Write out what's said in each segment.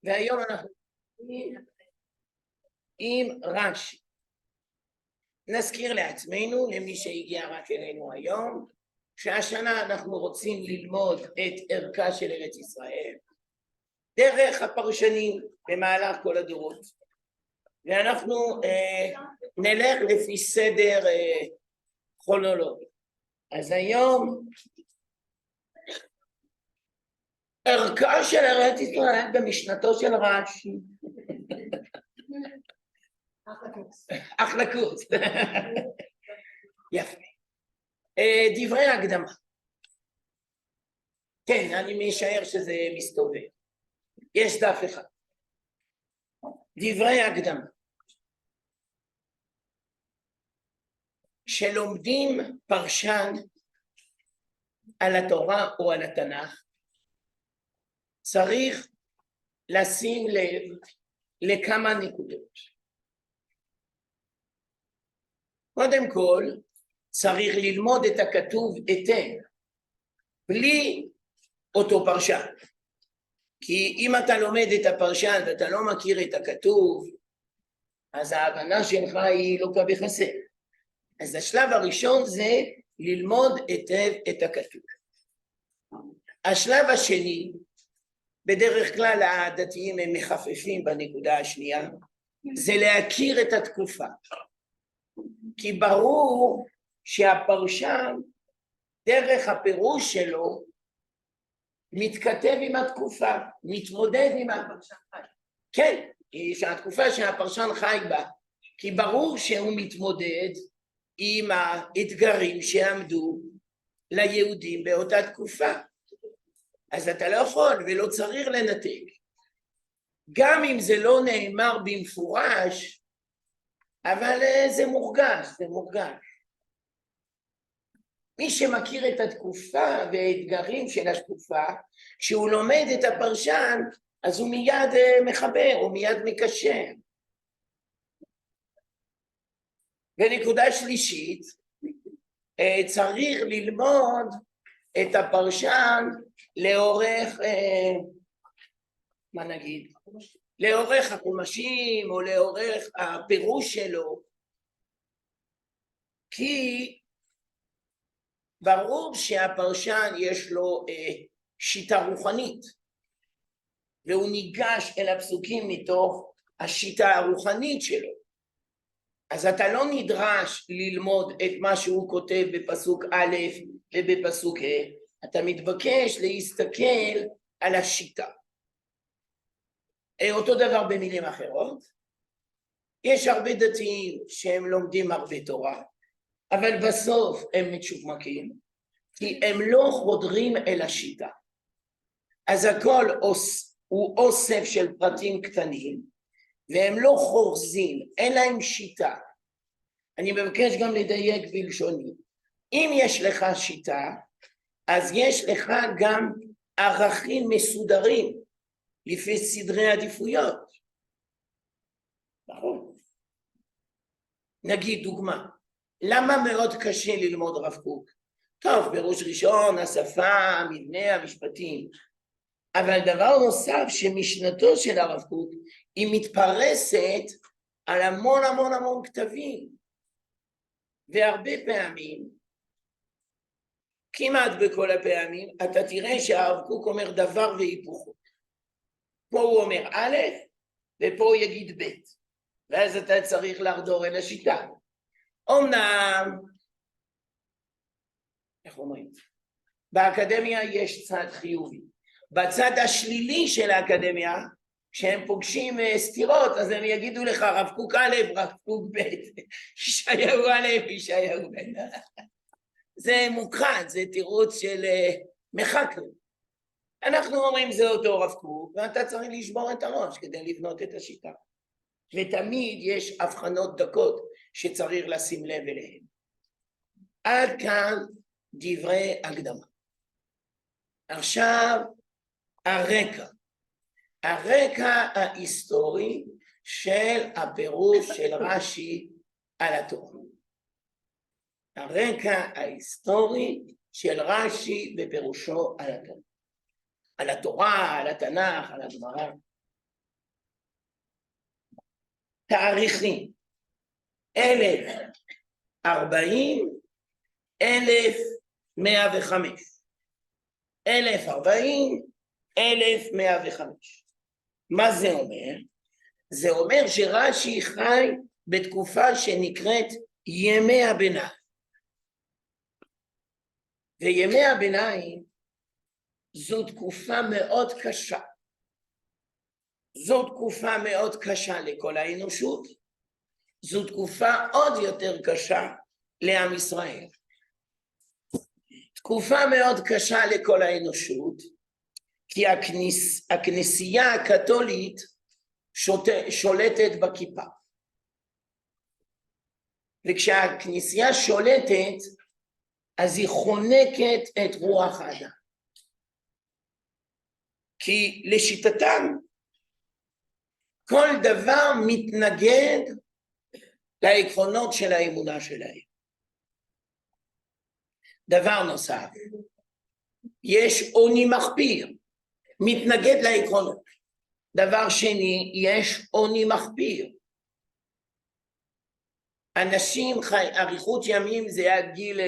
והיום אנחנו עם רש"י. נזכיר לעצמנו, למי שהגיע רק אלינו היום, שהשנה אנחנו רוצים ללמוד את ערכה של ארץ ישראל דרך הפרשנים במהלך כל הדורות, ואנחנו נלך לפי סדר כרונולוגי. אז היום ערכה של ארץ ישראל במשנתו של רש"י. החלקות. יפה. דברי הקדמה. כן, אני משער שזה מסתובב. יש דף אחד. דברי הקדמה. שלומדים פרשן על התורה או על התנ"ך, צריך לשים לב לכמה נקודות. קודם כל, צריך ללמוד את הכתוב היטב, בלי אותו פרשן. כי אם אתה לומד את הפרשן ואתה לא מכיר את הכתוב, אז ההבנה שלך היא לוקה בחסר. אז השלב הראשון זה ללמוד היטב את הכתוב. השלב השני, בדרך כלל הדתיים הם מחפפים בנקודה השנייה, זה להכיר את התקופה. כי ברור שהפרשן, דרך הפירוש שלו, מתכתב עם התקופה, מתמודד עם הפרשן חי. כן, שהתקופה שהפרשן חי בה, כי ברור שהוא מתמודד עם האתגרים שעמדו ליהודים באותה תקופה. אז אתה לא יכול ולא צריך לנתק. גם אם זה לא נאמר במפורש, אבל זה מורגש, זה מורגש. מי שמכיר את התקופה והאתגרים של התקופה, כשהוא לומד את הפרשן, אז הוא מיד מחבר, הוא מיד מקשר. ונקודה שלישית, צריך ללמוד את הפרשן לאורך, מה נגיד? לאורך החומשים או לאורך הפירוש שלו, כי ברור שהפרשן יש לו שיטה רוחנית, והוא ניגש אל הפסוקים מתוך השיטה הרוחנית שלו. אז אתה לא נדרש ללמוד את מה שהוא כותב בפסוק א' ובפסוק ה', אתה מתבקש להסתכל על השיטה. אותו דבר במילים אחרות, יש הרבה דתיים שהם לומדים הרבה תורה, אבל בסוף הם מצ'וקמקים, כי הם לא חודרים אל השיטה. אז הכל הוא אוסף של פרטים קטנים, והם לא חורזים, אין להם שיטה. אני מבקש גם לדייק בלשוני. אם יש לך שיטה, אז יש לך גם ערכים מסודרים, לפי סדרי עדיפויות. נכון. נגיד דוגמה, למה מאוד קשה ללמוד רב קוק? טוב, בראש ראשון, השפה, המבנה, המשפטים. אבל דבר נוסף שמשנתו של הרב קוק, היא מתפרסת על המון המון המון כתבים. והרבה פעמים, כמעט בכל הפעמים, אתה תראה שהרב קוק אומר דבר והיפוכו. פה הוא אומר א', ופה הוא יגיד ב', ואז אתה צריך לחדור אל השיטה. אומנם, איך אומרים? באקדמיה יש צד חיובי. בצד השלילי של האקדמיה, כשהם פוגשים סתירות, אז הם יגידו לך רב קוק א', רב קוק ב', ישעיהו א', ישעיהו ב'. זה מוכחד, זה תירוץ של מחקרים. אנחנו אומרים זה אותו רב קוק, ואתה צריך לשבור את הראש כדי לבנות את השיטה. ותמיד יש הבחנות דקות שצריך לשים לב אליהן. עד כאן דברי הקדמה. עכשיו הרקע. הרקע ההיסטורי של הפירוש של רש"י על התורה. הרקע ההיסטורי של רש"י בפירושו על התורה. על התורה, על התנ"ך, על הגמרא. תאריכים, 1040, 1105. 1040, 1105. מה זה אומר? זה אומר שרש"י חי בתקופה שנקראת ימי הביניים. וימי הביניים זו תקופה מאוד קשה. זו תקופה מאוד קשה לכל האנושות. זו תקופה עוד יותר קשה לעם ישראל. תקופה מאוד קשה לכל האנושות, כי הכנסייה הקתולית שולטת בכיפה. וכשהכנסייה שולטת, אז היא חונקת את רוח האדם. כי לשיטתם, כל דבר מתנגד לעקרונות של האמונה שלהם. דבר נוסף, יש עוני מחפיר, מתנגד לעקרונות. דבר שני, יש עוני מחפיר. אנשים אריכות ימים זה עד גיל 40-50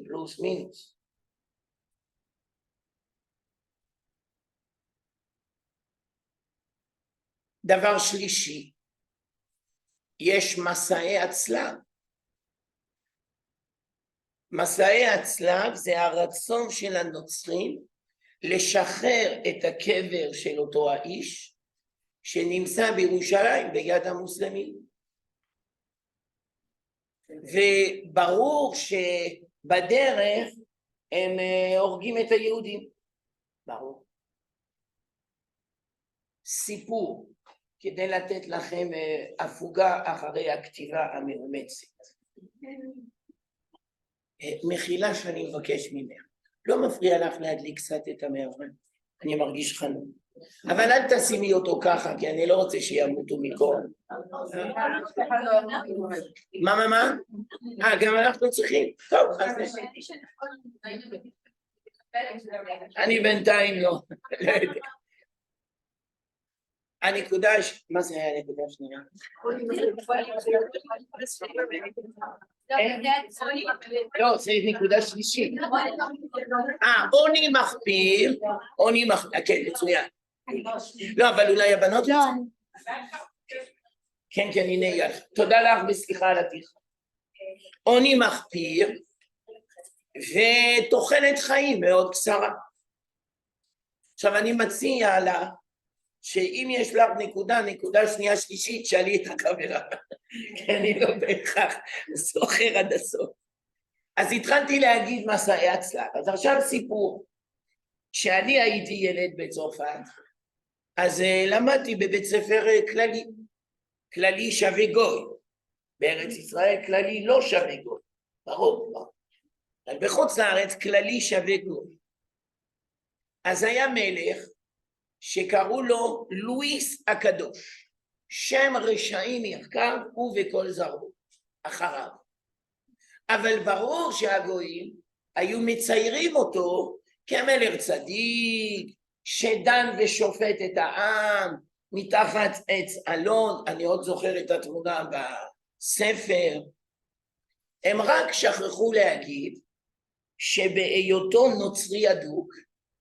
פלוס מינוס. דבר שלישי, יש מסעי הצלב. מסעי הצלב זה הרצון של הנוצרים לשחרר את הקבר של אותו האיש שנמצא בירושלים ביד המוסלמים. וברור שבדרך הם הורגים את היהודים. ברור. סיפור, כדי לתת לכם הפוגה אחרי הכתיבה המאומצת. מחילה שאני מבקש ממך, לא מפריע לך להדליק קצת את המאורן, אני מרגיש חנון. אבל אל תשימי אותו ככה, כי אני לא רוצה שימותו מקור. מה? גם אנחנו צריכים. טוב, אז אני בינתיים לא. הנקודה, מה זה היה הנקודה השנייה? לא, זה נקודה שלישית. עוני מחפיר, כן, מצוין. לא, אבל אולי הבנות... לא. כן, הנה, תודה לך וסליחה על הטיחה. עוני מחפיר ותוחלת חיים מאוד קצרה. עכשיו אני מציע לה שאם יש לך נקודה שנייה שלישית, שאלי את החברה, כי אני לא בהכרח זוכר עד הסוף. אז התחלתי להגיד מסעי הצלב. אז עכשיו סיפור, שאני הייתי ילד בצרפת, אז למדתי בבית ספר כללי, כללי שווה גוי. בארץ ישראל כללי לא שווה גוי, ברור. אבל בחוץ לארץ כללי שווה גוי. אז היה מלך, שקראו לו לואיס הקדוש, שם רשעים יחקר הוא וכל זרעו אחריו. אבל ברור שהגויים היו מציירים אותו כמלך צדיק, שדן ושופט את העם מתחת עץ אלון. אני עוד זוכר את התמונה בספר. הם רק שכחו להגיד שבהיותו נוצרי אדוק,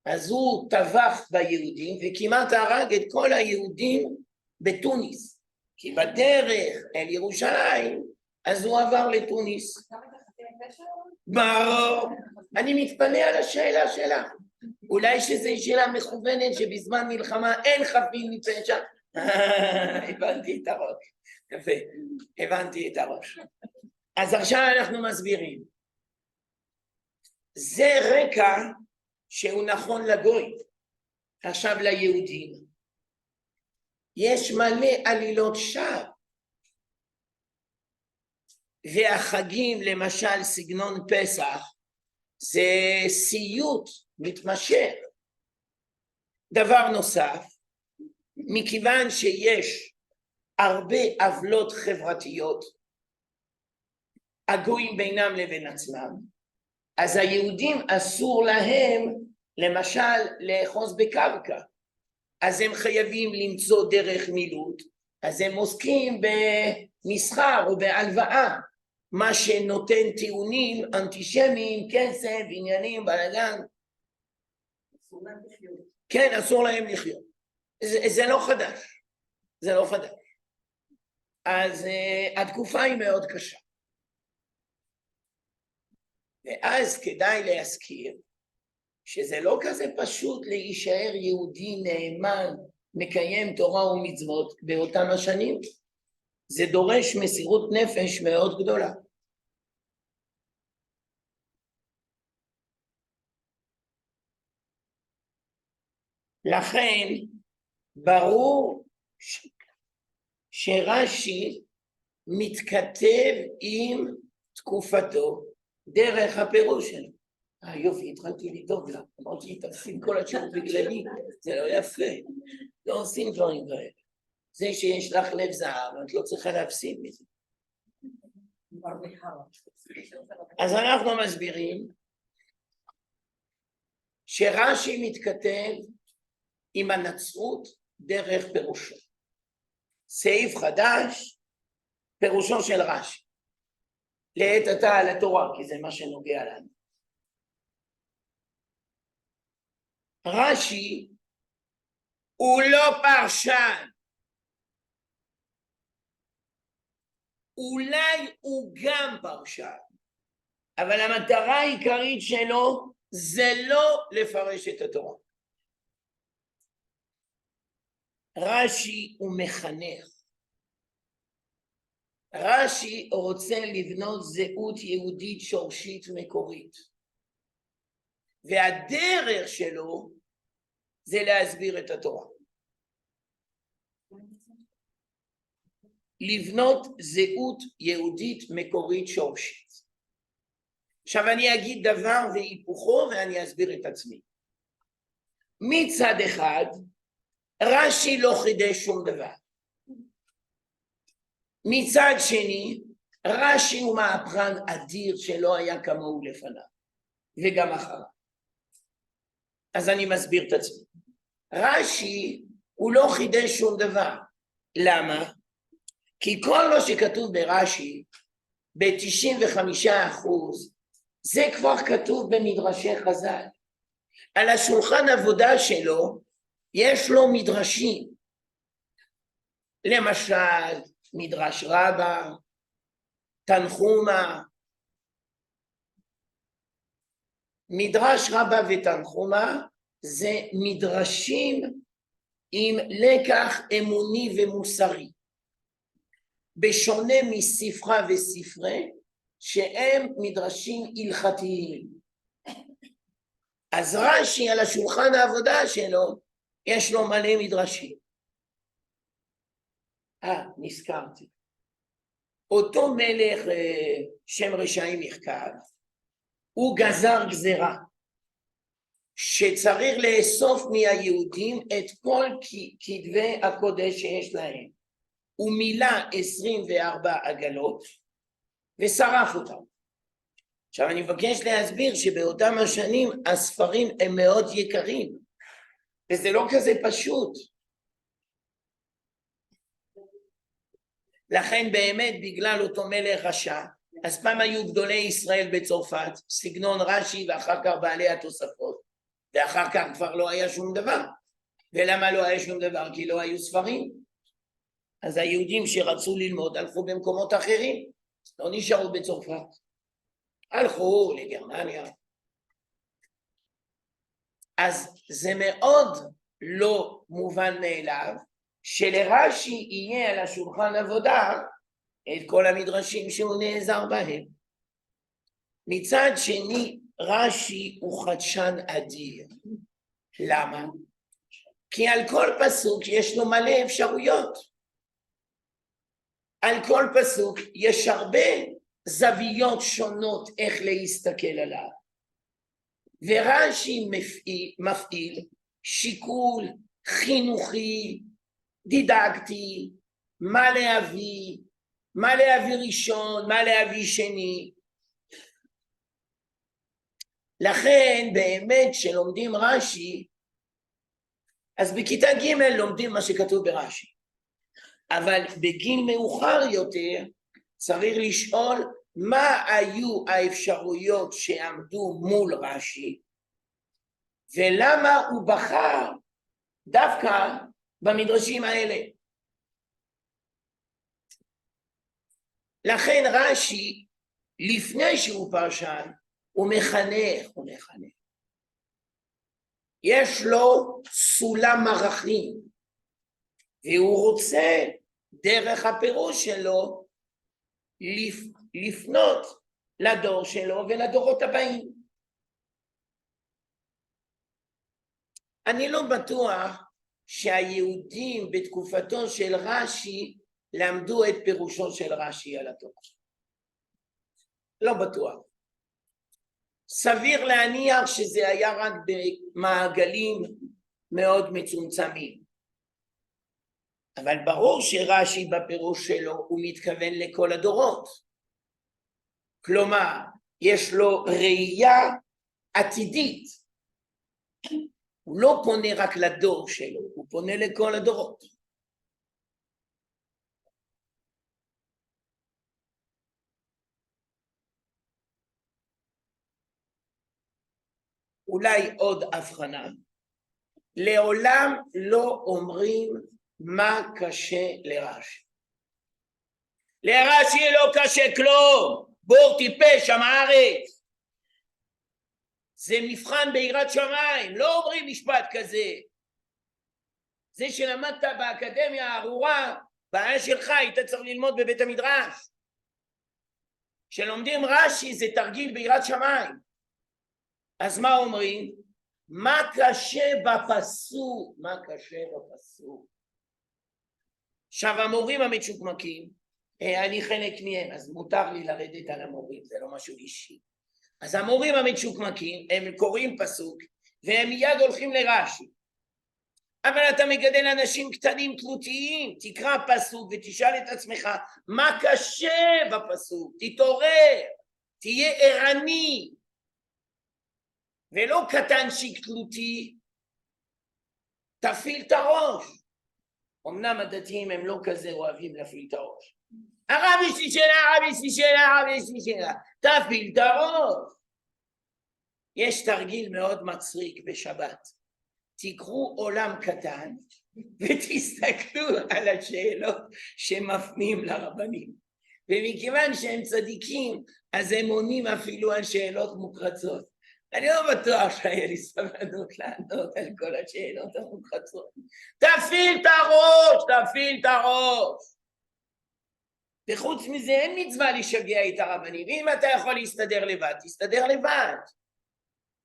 אז הוא טבח ביהודים וכמעט הרג את כל היהודים בתוניס, כי בדרך אל ירושלים אז הוא עבר לתוניס. ברור, אני מתפלא על השאלה שלך, אולי שזו שאלה מכוונת שבזמן מלחמה אין חפים מפשע. הבנתי את הראש, יפה, הבנתי את הראש. אז עכשיו אנחנו מסבירים, זה רקע שהוא נכון לגוי. עכשיו ליהודים יש מלא עלילות שווא, והחגים למשל סגנון פסח זה סיוט מתמשך. דבר נוסף, מכיוון שיש הרבה עוולות חברתיות הגויים בינם לבין עצמם, אז היהודים אסור להם למשל לאחוז בקרקע, אז הם חייבים למצוא דרך מילוט אז הם עוסקים במסחר או בהלוואה, מה שנותן טיעונים אנטישמיים, כסף, עניינים, בלגן. כן, אסור להם לחיות. זה לא חדש. זה לא חדש. אז התקופה היא מאוד קשה. ואז כדאי להזכיר שזה לא כזה פשוט להישאר יהודי נאמן, מקיים תורה ומצוות באותם השנים. זה דורש מסירות נפש מאוד גדולה. לכן ברור שרש"י מתכתב עם תקופתו דרך הפירוש שלו. יופי, התחלתי לדאוג לה, אמרתי, תפסיד כל התשובות בגללי, זה לא יפה, לא עושים דברים כאלה. זה שיש לך לב זהב, את לא צריכה להפסיד מזה. אז אנחנו מסבירים שרש"י מתכתב עם הנצרות דרך פירושו. סעיף חדש, פירושו של רש"י. לעת עתה על התורה, כי זה מה שנוגע לנו. רש"י הוא לא פרשן. אולי הוא גם פרשן, אבל המטרה העיקרית שלו זה לא לפרש את התורה. רש"י הוא מחנך. רש"י רוצה לבנות זהות יהודית שורשית מקורית. והדרך שלו זה להסביר את התורה. לבנות זהות יהודית מקורית שורשית. עכשיו אני אגיד דבר והיפוכו ואני אסביר את עצמי. מצד אחד, רש"י לא חידש שום דבר. מצד שני, רש"י הוא מהפכן אדיר שלא היה כמוהו לפניו, וגם אחריו. אז אני מסביר את עצמי. רש"י הוא לא חידש שום דבר. למה? כי כל מה שכתוב ברש"י, ב-95%, זה כבר כתוב במדרשי חז"ל. על השולחן עבודה שלו, יש לו מדרשים. למשל, מדרש רבה, תנחומה. מדרש רבה ותנחומה זה מדרשים עם לקח אמוני ומוסרי. בשונה מספרה וספרי, שהם מדרשים הלכתיים. אז רש"י על השולחן העבודה שלו, יש לו מלא מדרשים. נזכרתי. אותו מלך שם רשעים מחכב, הוא גזר גזרה, שצריך לאסוף מהיהודים את כל כתבי הקודש שיש להם. הוא מילא 24 עגלות ושרף אותם. עכשיו אני מבקש להסביר שבאותם השנים הספרים הם מאוד יקרים, וזה לא כזה פשוט. לכן באמת בגלל אותו מלך רשע, אז פעם היו גדולי ישראל בצרפת, סגנון רש"י ואחר כך בעלי התוספות, ואחר כך כבר לא היה שום דבר. ולמה לא היה שום דבר? כי לא היו ספרים. אז היהודים שרצו ללמוד הלכו במקומות אחרים, לא נשארו בצרפת, הלכו לגרמניה. אז זה מאוד לא מובן מאליו שלרש"י יהיה על השולחן עבודה את כל המדרשים שהוא נעזר בהם. מצד שני רש"י הוא חדשן אדיר. למה? כי על כל פסוק יש לו מלא אפשרויות. על כל פסוק יש הרבה זוויות שונות איך להסתכל עליו. ורש"י מפעיל שיקול חינוכי, דידקטי, מה להביא ראשון, מה להביא שני. לכן באמת שלומדים רש"י, אז בכיתה ג' לומדים מה שכתוב ברש"י. אבל בגיל מאוחר יותר צריך לשאול מה היו האפשרויות שעמדו מול רש"י, ולמה הוא בחר דווקא במדרשים האלה. לכן רש"י, לפני שהוא פרשן, הוא מחנך. יש לו סולם ערכים, והוא רוצה דרך הפירוש שלו לפנות לדור שלו ולדורות הבאים. אני לא בטוח שהיהודים בתקופתו של רש"י למדו את פירושו של רש"י על התורה. לא בטוח. סביר להניח שזה היה רק במעגלים מאוד מצומצמים. אבל ברור שרש"י בפירוש שלו הוא מתכוון לכל הדורות. כלומר, יש לו ראייה עתידית. הוא לא פונה רק לדור שלו, הוא פונה לכל הדורות. אולי עוד הבחנה. לעולם לא אומרים מה קשה לרש"י. לרש"י לא קשה כלום, בור טיפש עם הארץ. זה מבחן ביראת שמיים, לא אומרים משפט כזה. זה שלמדת באקדמיה הארורה, בעיה שלך, היית צריך ללמוד בבית המדרש. שלומדים רש"י זה תרגיל ביראת שמיים. אז מה אומרים? מה קשה בפסוק? מה קשה בפסוק? עכשיו המורים המצ'וקמקים, אני חלק מהם, אז מותר לי לרדת על המורים, זה לא משהו אישי. אז המורים המצ'וקמקים, הם קוראים פסוק, והם מיד הולכים לרש"י. אבל אתה מגדל אנשים קטנים תלותיים, תקרא פסוק ותשאל את עצמך, מה קשה בפסוק? תתעורר, תהיה ערני. ולא קטנשיק תלותי, תפעיל את הראש. אמנם הדתיים הם לא כזה אוהבים להפעיל את הראש. הרב יש לי שאלה, תפעיל את הראש. יש תרגיל מאוד מצחיק בשבת. תקחו עולם קטן ותסתכלו על השאלות שמפנים לרבנים. ומכיוון שהם צדיקים, אז הם עונים אפילו על שאלות מוקרצות. אני לא בטוח שהיה לי סבלנות לענות על כל השאלות המוקרצות. תפעיל את הראש. וחוץ מזה אין מצווה לשגע את הרבנים. אם אתה יכול להסתדר לבד, תסתדר לבד.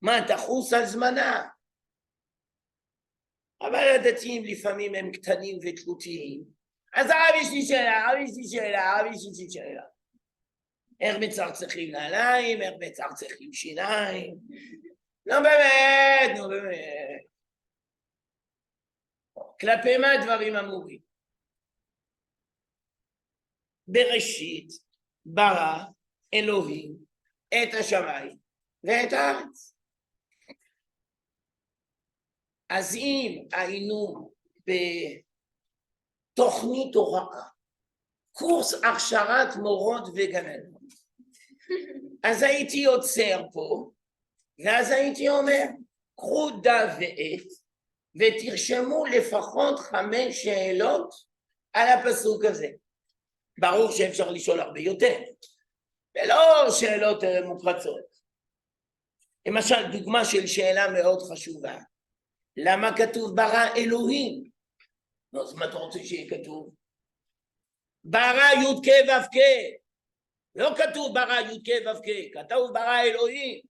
מה, תחוס על זמנה? אבל הדתיים לפעמים הם קטנים ותלותיים. אז הרב יש לי שאלה. איך מצחצחים נעליים, איך מצחצחים שיניים. נו באמת. כלפי מה דברים אמורים? בראשית ברא אלוהים את השמיים ואת הארץ. אז אם היינו בתוכנית הוראה, קורס הכשרת מורות וגננות, אז הייתי עוצר פה, ואז הייתי אומר, קחו דף ועט, ותרשמו לפחות 5 שאלות על הפסוק הזה. ברור שאפשר לשאול הרבה יותר, ולא שאלות מופרצות. למשל, דוגמה של שאלה מאוד חשובה. למה כתוב ברא אלוהים? אז מה אתה רוצה שיהיה כתוב? ברא י' כ' ו' כ'. לא כתוב ברא י' כ' ו' כ', כתוב ברא אלוהים.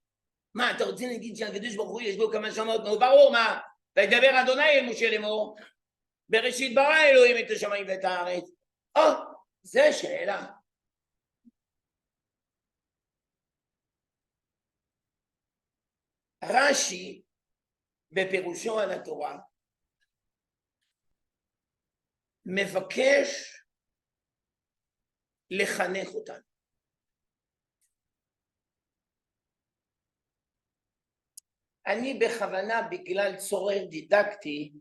מה, אתה רוצה להגיד שהקדוש ברוך הוא יש בו כמה שמות? נו, ברור, מה? וידבר אדוני אל משה לאמור, בראשית ברא אלוהים את השמיים ואת הארץ. זה שאלה. רש"י בפירושו על התורה מבקש לחנך אותנו. אני בכוונה בגלל צורך דידקטי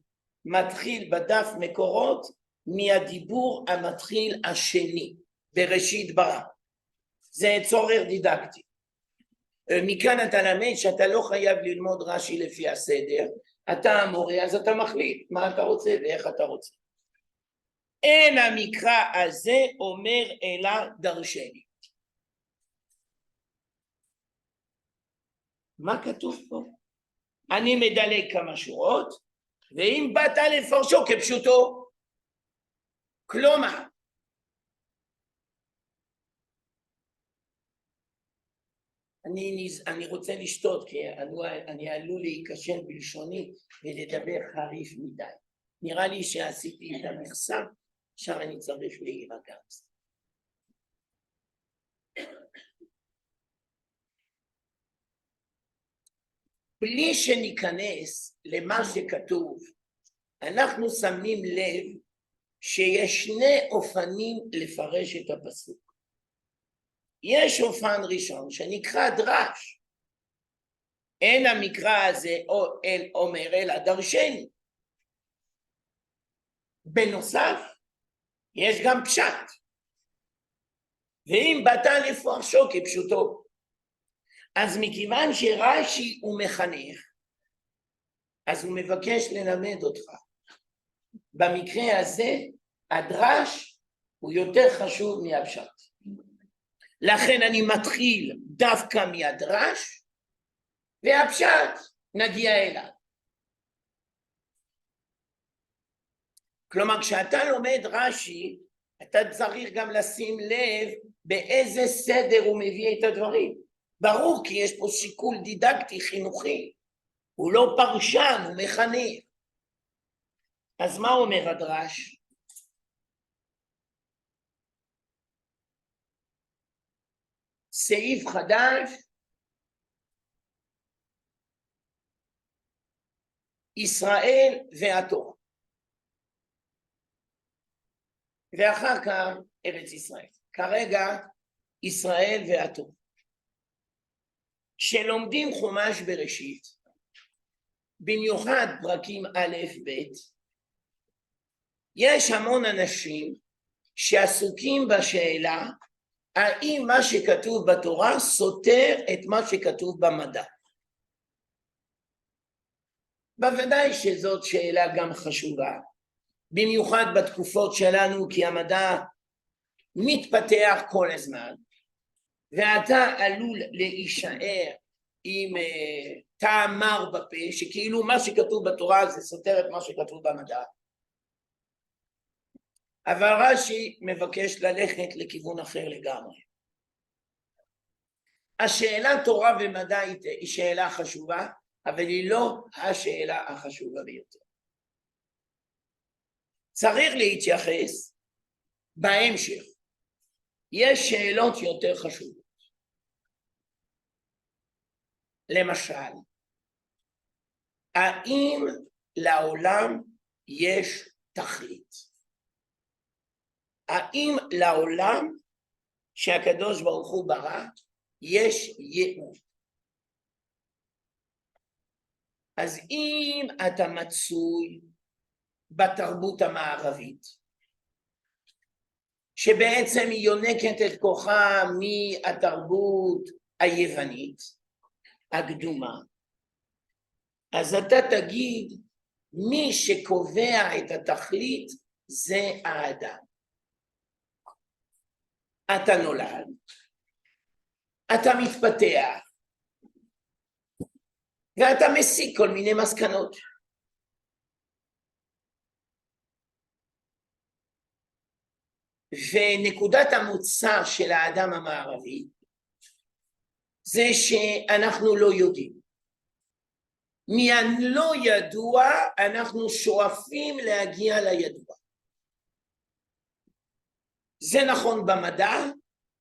מתחיל בדף מקורות מהדיבור המתחיל השני בראשית ברא. זה צורך דידקטי. מכאן אתה למד שאתה לא חייב ללמוד רש"י לפי הסדר, אתה המורה אז אתה מחליט מה אתה רוצה ואיך אתה רוצה. אין המקרא הזה אומר אלא דרשני. מה כתוב פה? אני מדלג כמה שורות, ואם באת לפרשו כפשוטו, כלומר, אני רוצה לשתות, כי אני עלול להיכשל בלשוני ולדבר חריף מדי. נראה לי שעשיתי את המכסה, עכשיו אני צריך להירגע. בלי שניכנס למה שכתוב, אנחנו שמים לב שיש שני אופנים לפרש את הפסוק. יש אופן ראשון שנקרא דרש. אין המקרא הזה אומר אלא דרשני. בנוסף, יש גם פשט. ואם באת לפרשו כפשוטו, אז מכיוון שרש"י הוא מחנך, אז הוא מבקש ללמד אותך. במקרה הזה, הדרש הוא יותר חשוב מהפשט. לכן אני מתחיל דווקא מהדרש, והפשט נגיע אליו. כלומר, כשאתה לומד רש"י, אתה צריך גם לשים לב באיזה סדר הוא מביא את הדברים. ברור כי יש פה שיקול דידקטי חינוכי, הוא לא פרשן, הוא מחנך. אז מה אומר הדרש? סעיף חדש, ישראל והתורה. ואחר כך ארץ ישראל. כרגע ישראל והתורה. שלומדים חומש בראשית, במיוחד פרקים א' ב', יש המון אנשים שעסוקים בשאלה האם מה שכתוב בתורה סותר את מה שכתוב במדע. בוודאי שזאת שאלה גם חשובה, במיוחד בתקופות שלנו כי המדע מתפתח כל הזמן, ואתה עלול להישאר עם טעם מר בפה, שכאילו מה שכתוב בתורה זה סותר את מה שכתוב במדע. אבל רש"י מבקש ללכת לכיוון אחר לגמרי. השאלה תורה ומדע היא שאלה חשובה, אבל היא לא השאלה החשובה ביותר. צריך להתייחס בהמשך. יש שאלות יותר חשובות. למשל, האם לעולם יש תכלית? האם לעולם שהקדוש ברוך הוא ברא יש ייעוד? אז אם אתה מצוי בתרבות המערבית, שבעצם היא יונקת את כוחה מהתרבות היוונית, הקדומה, אז אתה תגיד, מי שקובע את התכלית זה האדם. אתה נולד, אתה מתפתח, ואתה מסיק כל מיני מסקנות. ונקודת המוצא של האדם המערבי זה שאנחנו לא יודעים. מהלא ידוע אנחנו שואפים להגיע לידוע. זה נכון במדע,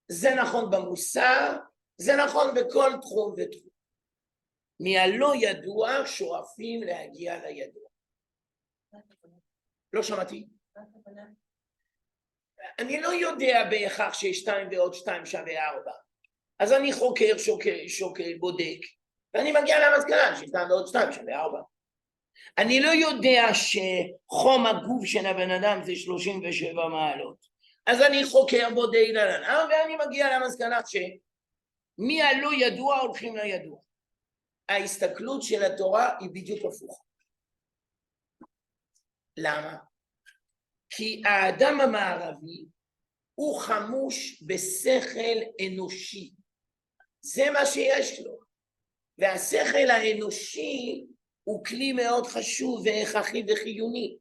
זה נכון במוסר, זה נכון בכל תחום ותחום. מהלא ידוע שואפים להגיע לידוע. לא שמעתי? אני לא יודע בהכרח ש2 ועוד 2 שווה 4. אז אני חוקר, שוקל, בודק, ואני מגיע למסקנה ש2 ועוד 2 שווה 4. אני לא יודע שחום הגוף של הבן אדם זה 37 מעלות. אז אני חוקר בודק אילן, ואני מגיע למסקנה שמי הלא ידוע הולכים לידוע. ההסתכלות של התורה היא בדיוק הפוכה. למה? כי האדם המערבי הוא חמוש בשכל אנושי. זה מה שיש לו. והשכל האנושי הוא כלי מאוד חשוב והכרחי וחיוני.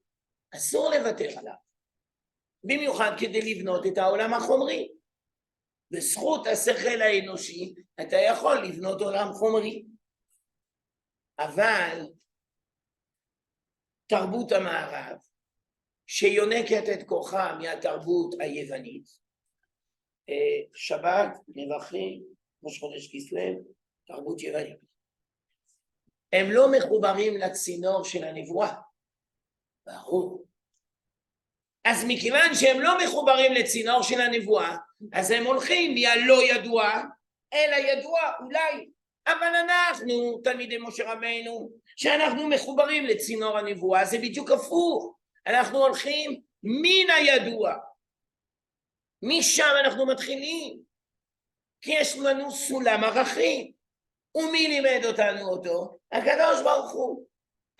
אסור לוותר עליו. במיוחד כדי לבנות את העולם החומרי. בזכות השכל האנושי אתה יכול לבנות עולם חומרי. אבל תרבות המערב שיונקת את כוחה מהתרבות היוונית, שבת, נבחים, ראש חודש כסלו, תרבות יוונית, הם לא מחוברים לצינור של הנבואה, ברור. אז מכיוון שהם לא מחוברים לצינור של הנבואה, אז הם הולכים מהלא ידוע אל הידוע אולי. אבל אנחנו, תלמידי משה רבנו, שאנחנו מחוברים לצינור הנבואה, זה בדיוק הפוך. אנחנו הולכים מן הידוע. משם אנחנו מתחילים. כי יש לנו סולם ערכים. ומי לימד אותנו אותו? הקדוש ברוך הוא.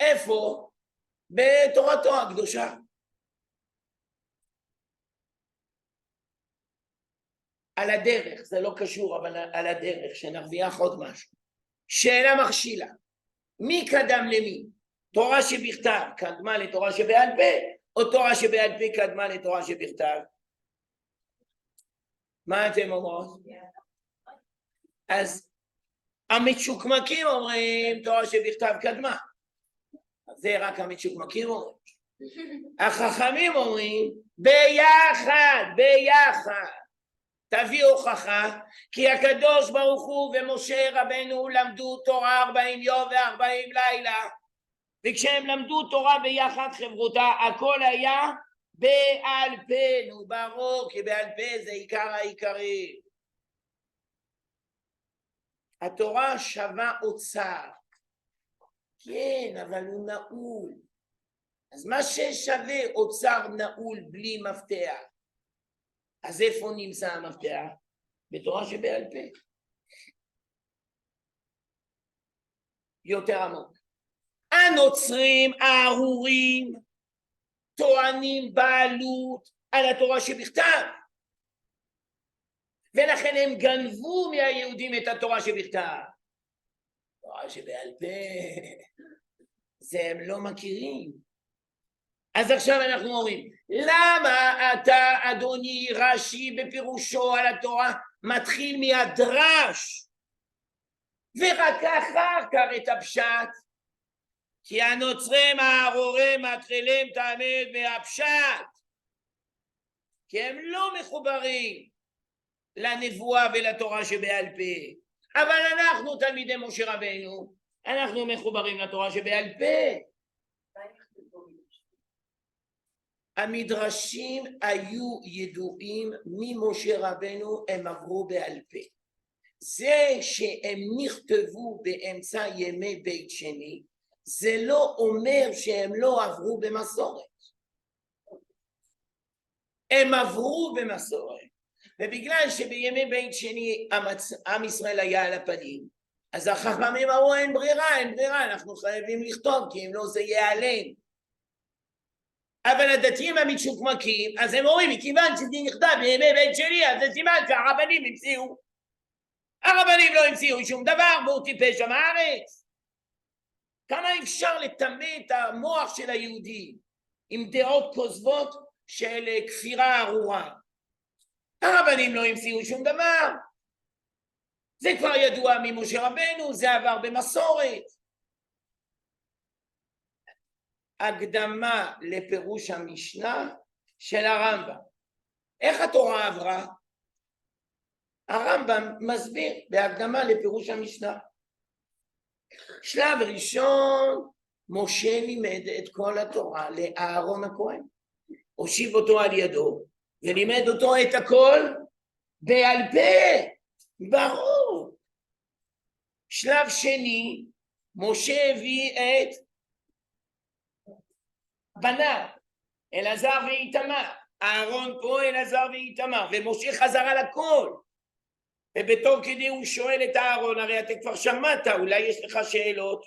איפה? בתורתו הקדושה. על הדרך, זה לא קשור, אבל על הדרך, שנרוויח עוד משהו. שאלה מכשילה. מי קדם למי? תורה שבכתב קדמה לתורה שבעל פה, או תורה שבעל פה קדמה לתורה שבכתב? מה אתם אומרות? אז המצ'וקמקים אומרים תורה שבכתב קדמה. זה רק המצ'וקמקים אומרים. החכמים אומרים ביחד, ביחד. תביא הוכחה, כי הקדוש ברוך הוא ומשה רבנו למדו תורה 40 יום ו40 לילה, וכשהם למדו תורה ביחד חברותה, הכל היה בעל פה. נו ברור, כי בעל פה זה עיקר העיקרי. התורה שווה אוצר, כן, אבל הוא נעול. אז מה ששווה אוצר נעול בלי מפתח, אז איפה נמצא המפתח? בתורה שבעל פה. יותר עמוק. הנוצרים הארורים טוענים בעלות על התורה שבכתב, ולכן הם גנבו מהיהודים את התורה שבכתב. תורה שבעל פה, זה הם לא מכירים. אז עכשיו אנחנו אומרים, למה אתה אדוני רש"י בפירושו על התורה מתחיל מהדרש ורק אחר כך את הפשט? כי הנוצרים הארורים מתחילים תמיד מהפשט, כי הם לא מחוברים לנבואה ולתורה שבעל פה. אבל אנחנו תלמידי משה רבנו, אנחנו מחוברים לתורה שבעל פה. המדרשים היו ידועים ממשה רבנו, הם עברו בעל פה. זה שהם נכתבו באמצע ימי בית שני, זה לא אומר שהם לא עברו במסורת. הם עברו במסורת. ובגלל שבימי בית שני עם ישראל היה על הפנים, אז החכמים אמרו אין ברירה, אנחנו חייבים לכתוב, כי אם לא זה ייעלם. אבל הדתיים המצ'וקמקים, אז הם אומרים, מכיוון שזה נכתב בימי בית שני, אז זה סימן שהרבנים המציאו. הרבנים לא המציאו שום דבר, והוא טיפש שם הארץ. כמה אפשר לטמא את המוח של היהודי עם דעות כוזבות של כפירה ארורה? הרבנים לא המציאו שום דבר. זה כבר ידוע ממשה רבנו, זה עבר במסורת. הקדמה לפירוש המשנה של הרמב"ם. איך התורה עברה? הרמב"ם מסביר בהקדמה לפירוש המשנה. שלב ראשון, משה לימד את כל התורה לאהרון הכהן. הושיב אותו על ידו ולימד אותו את הכל בעל פה. ברור. שלב שני, משה הביא את בניו, אלעזר ואיתמר, אהרון פה, אלעזר ואיתמר, ומשה חזר על הכל. ובתור כדי הוא שואל את אהרון, הרי אתה כבר שמעת, אולי יש לך שאלות.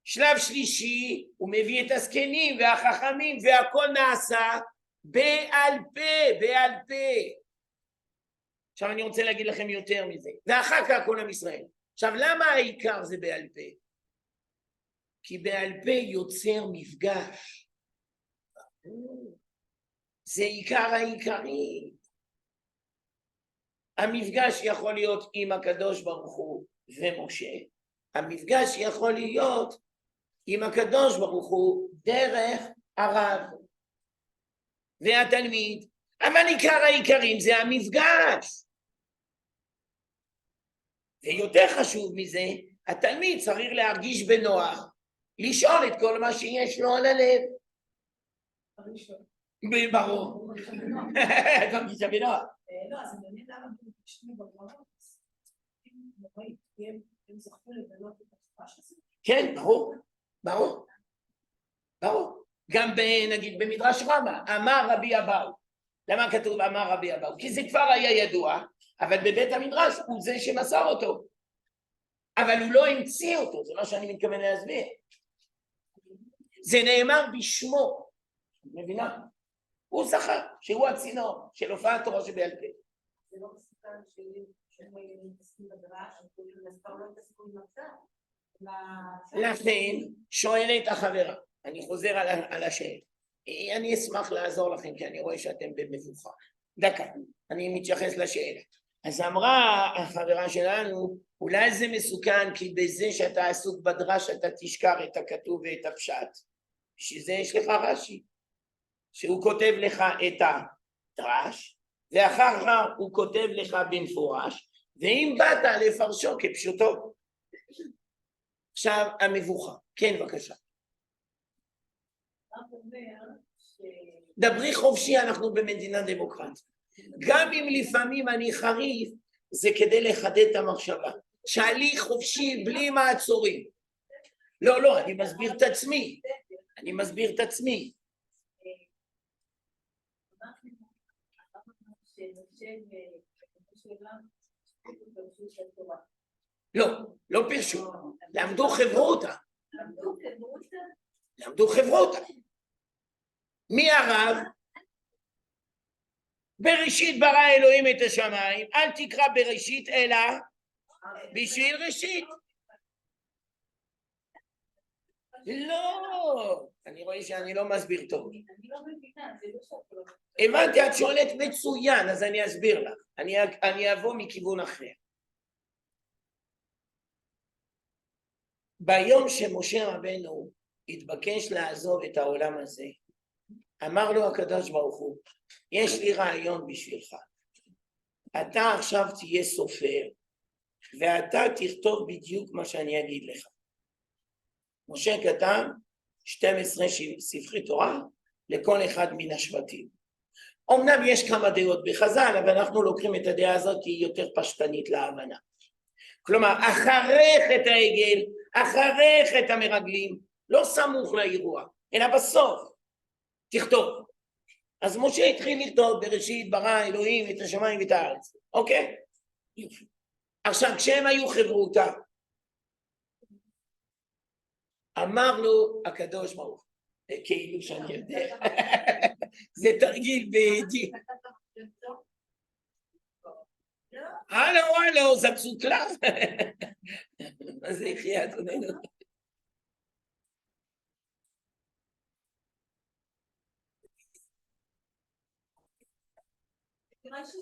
שלב שלישי, הוא מביא את הזקנים והחכמים, והכל נעשה בעל פה, בעל פה. עכשיו אני רוצה להגיד לכם יותר מזה, ואחר כך כל עם ישראל. עכשיו למה העיקר זה בעל פה? כי בעל פה יוצר מפגש. זה עיקר העיקרי. המפגש יכול להיות עם הקדוש ברוך הוא ומשה. המפגש יכול להיות עם הקדוש ברוך הוא דרך הרב והתלמיד. אבל עיקר העיקרים זה המפגש. ויותר חשוב מזה, התלמיד צריך להרגיש בנוח, לשאול את כל מה שיש לו על הלב. ברור. אתה מרגישה בנוח. לא, אז אני מעניין למה בשני בגרות, הם זכו לבנות את התפש הזה? כן, ברור, ברור, ברור. גם נגיד במדרש רמה, אמר רבי אבאו. למה כתוב אמר רבי אבאו? כי זה כבר היה ידוע, אבל בבית המדרש הוא זה שמסר אותו. אבל הוא לא המציא אותו, זה מה שאני מתכוון להסביר. זה נאמר בשמו, מבינה? הוא זכה, שהוא הצינור של הופעת תורה שבעל פה. זה לא מסוכן שהם מתעסקים בדרש, הם לא מתעסקים במצב. לכן שואלת החברה, אני חוזר על השאלה, אני אשמח לעזור לכם כי אני רואה שאתם במבוכה. דקה, אני מתייחס לשאלה. אז אמרה החברה שלנו, אולי זה מסוכן כי בזה שאתה עסוק בדרש אתה תשכח את הכתוב ואת הפשט. שזה יש לך רש"י, שהוא כותב לך את הדרש, ואחר כך הוא כותב לך במפורש, ואם באת לפרשו כפשוטו. עכשיו המבוכה, כן בבקשה. דברי חופשי, אנחנו במדינה דמוקרטית. גם אם לפעמים אני חריף, זה כדי לחדד את המחשבה. שאלי חופשי בלי מעצורים. לא, אני מסביר את עצמי. אני מסביר את עצמי. לא פרשו. למדו חברותה. למדו חברותה. מי הרב? בראשית ברא אלוהים את השמיים, אל תקרא בראשית אלא בשביל ראשית. לא, אני רואה שאני לא מסביר טוב. הבנתי, את שואלת מצוין, אז אני אסביר לך. אני אבוא מכיוון אחר. ביום שמשה רבנו התבקש לעזוב את העולם הזה, אמר לו הקדוש ברוך הוא, יש לי רעיון בשבילך. אתה עכשיו תהיה סופר, ואתה תכתוב בדיוק מה שאני אגיד לך. משה כתב 12 ספרי תורה לכל אחד מן השבטים. אמנם יש כמה דעות בחז"ל, אבל אנחנו לוקחים את הדעה הזאת כי היא יותר פשטנית להבנה. כלומר, אחרי חטא העגל, אחרי חטא המרגלים, לא סמוך לאירוע, אלא בסוף, תכתוב. אז משה התחיל לכתוב בראשית ברא אלוהים את השמיים ואת הארץ, אוקיי? עכשיו, כשהם היו חברותה, אמר לו הקדוש ברוך הוא, כאילו שאני יודע, זה תרגיל בעדי. הלו, זה מסוקלח. מה זה יחיה, אדוננו?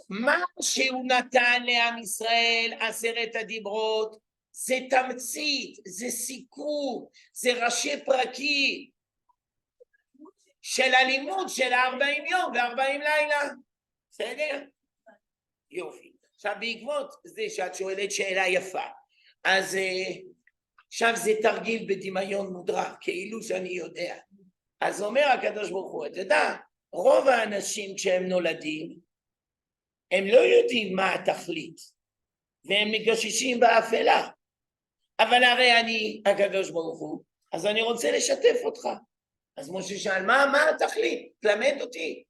מה שהוא נתן לעם ישראל 10 הדיברות זה תמצית, זה סיכום, זה ראשי פרקים של הלימוד של 40 יום ו40 לילה. בסדר? יופי. עכשיו בעקבות זה שאת שואלת שאלה יפה, אז עכשיו זה תרגיל בדמיון מודרך, כאילו שאני יודע. אז אומר הקדוש ברוך הוא, אתה יודע, רוב האנשים כשהם נולדים, הם לא יודעים מה התכלית, והם מגששים באפלה. אבל הרי אני הקדוש ברוך הוא, אז אני רוצה לשתף אותך. אז משה שאל, מה התכלית? תלמד אותי.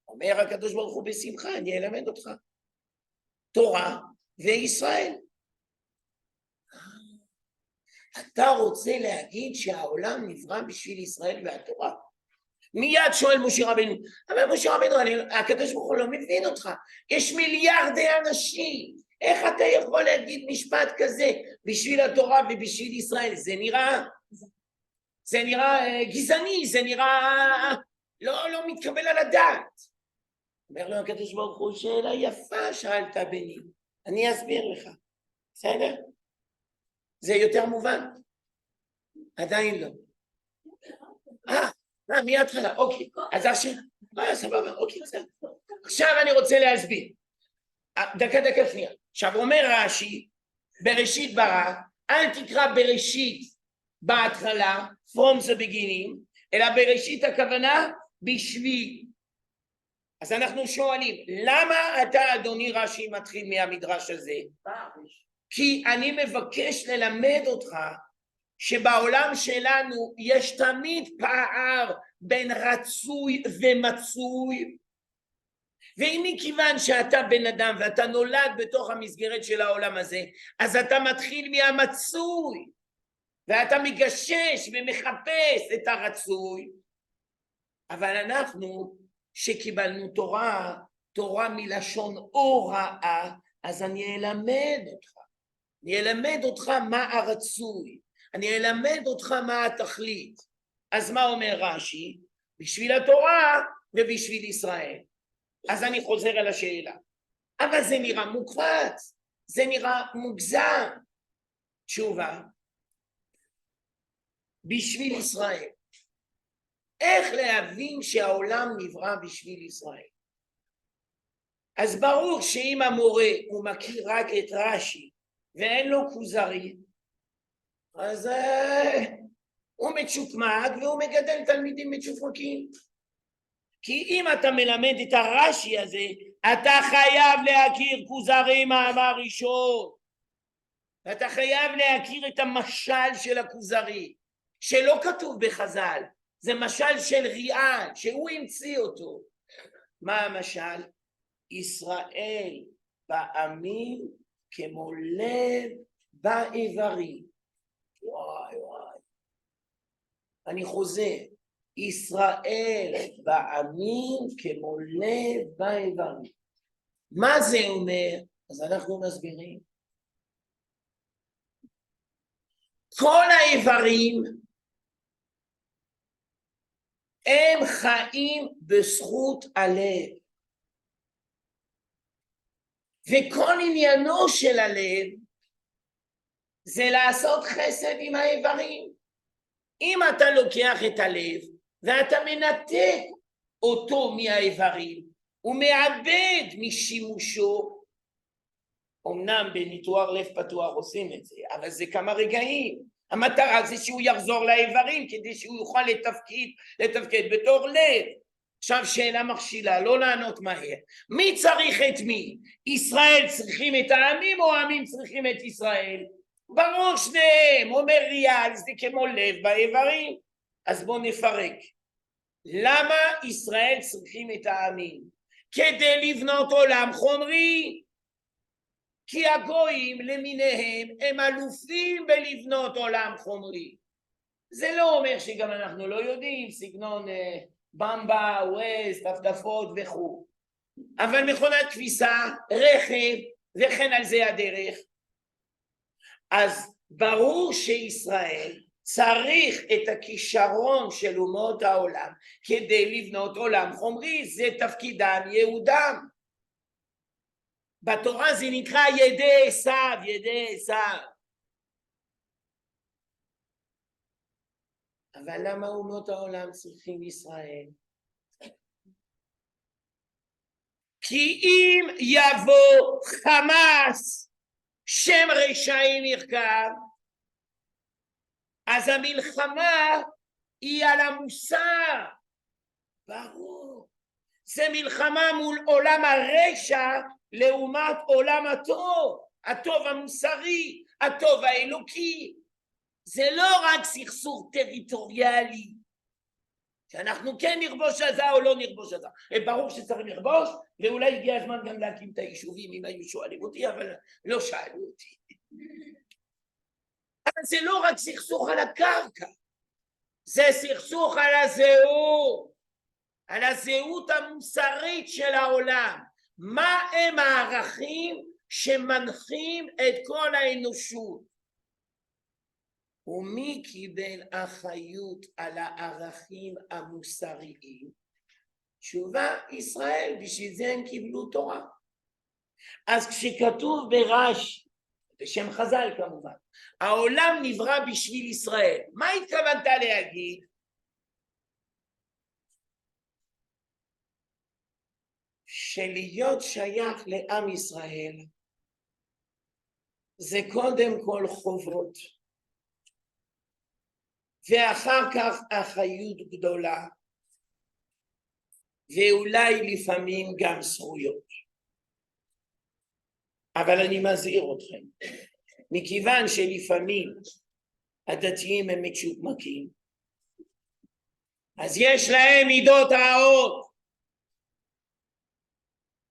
אומר הקדוש ברוך הוא בשמחה, אני אלמד אותך. תורה וישראל. אתה רוצה להגיד שהעולם נברא בשביל ישראל והתורה? מיד שואל משה רבנו, אבל משה רבנו, הקדוש ברוך הוא לא מבין אותך, יש מיליארדי אנשים, איך אתה יכול להגיד משפט כזה בשביל התורה ובשביל ישראל? זה נראה גזעני, זה נראה לא מתקבל על הדעת. אומר לו הקדוש ברוך הוא, שאלה יפה שאלת בני, אני אסביר לך, בסדר? זה יותר מובן? עדיין לא. מההתחלה, אוקיי, אז עכשיו, סבבה, אוקיי, בסדר. עכשיו אני רוצה להסביר. דקה שנייה. עכשיו אומר רש"י, בראשית ברא, אל תקרא בראשית בהתחלה, from the beginning, אלא בראשית הכוונה בשביל. אז אנחנו שואלים, למה אתה אדוני רש"י מתחיל מהמדרש הזה? כי אני מבקש ללמד אותך שבעולם שלנו יש תמיד פער בין רצוי ומצוי, ואם מכיוון שאתה בן אדם ואתה נולד בתוך המסגרת של העולם הזה, אז אתה מתחיל מהמצוי ואתה מגשש ומחפש את הרצוי. אבל אנחנו שקיבלנו תורה מלשון הוראה, אז אני אלמד אותך מה הרצוי, אני אלמד אותך מה התכלית. אז מה אומר רש"י? בשביל התורה ובשביל ישראל. אז אני חוזר על השאלה, אבל זה נראה מוקפץ, זה נראה מוגזם. תשובה, בשביל ישראל. איך להבין שהעולם נברא בשביל ישראל? אז ברור שאם המורה הוא מכיר רק את רש"י ואין לו כוזרי, אז הוא מצ'וקמק והוא מגדל תלמידים מצ'וקמקים. כי אם אתה מלמד את הרש"י הזה, אתה חייב להכיר כוזרי מאמר ראשון, ואתה חייב להכיר את המשל של הכוזרי, שלא כתוב בחז"ל, זה משל של ריאן, שהוא המציא אותו. מה המשל? ישראל בעמים כמו לב באיברים. וואי. אני חוזר, ישראל בעמים כמו לב באיברים. מה זה אומר? אז אנחנו מסבירים. כל האיברים הם חיים בזכות הלב. וכל עניינו של הלב זה לעשות חסד עם האיברים. אם אתה לוקח את הלב ואתה מנתק אותו מהאיברים ומאבד משימושו, אמנם בניתוח לב פתוח עושים את זה, אבל זה כמה רגעים. המטרה זה שהוא יחזור לאיברים כדי שהוא יוכל לתפקד בתור לב. עכשיו שאלה מכשילה, לא לענות מהר. מי צריך את מי? ישראל צריכים את העמים או העמים צריכים את ישראל? ברור שניהם, אומר ריאל, זה כמו לב באיברים. אז בואו נפרק. למה ישראל צריכים את העמים? כדי לבנות עולם חומרי. כי הגויים למיניהם הם אלופים בלבנות עולם חומרי. זה לא אומר שגם אנחנו לא יודעים, סגנון במבה, ווסט, דפדפות וכו'. אבל מכונת כביסה, רכב וכן על זה הדרך. אז ברור שישראל צריך את הכישרון של אומות העולם כדי לבנות עולם חומרי, זה תפקידם, ייעודם. בתורה זה נקרא ידי עשיו, ידי עשיו. אבל למה אומות העולם צריכים ישראל? כי אם יבוא חמאס, שם רשעים ירכב, אז המלחמה היא על המוסר. ברור. זה מלחמה מול עולם הרשע לעומת עולם הטוב, הטוב המוסרי, הטוב האלוקי. זה לא רק סכסוך טריטוריאלי, שאנחנו כן נכבוש עזה או לא נכבוש עזה. ברור שצריך לכבוש, ואולי הגיע הזמן גם להקים את היישובים אם היו שואלים אותי, אבל לא שאלו אותי. אבל זה לא רק סכסוך על הקרקע, זה סכסוך על הזהות, על הזהות המוסרית של העולם. מה הם הערכים שמנחים את כל האנושות? ומי קיבל אחריות על הערכים המוסריים? תשובה, ישראל, בשביל זה הם קיבלו תורה. אז כשכתוב ברש"י, בשם חז"ל כמובן, העולם נברא בשביל ישראל, מה התכוונת להגיד? שלהיות שייך לעם ישראל זה קודם כל חובות, ואחר כך אחריות גדולה, ואולי לפעמים גם זכויות. אבל אני מזהיר אתכם, מכיוון שלפעמים הדתיים הם מצ'וקמקים, אז יש להם מידות רעות,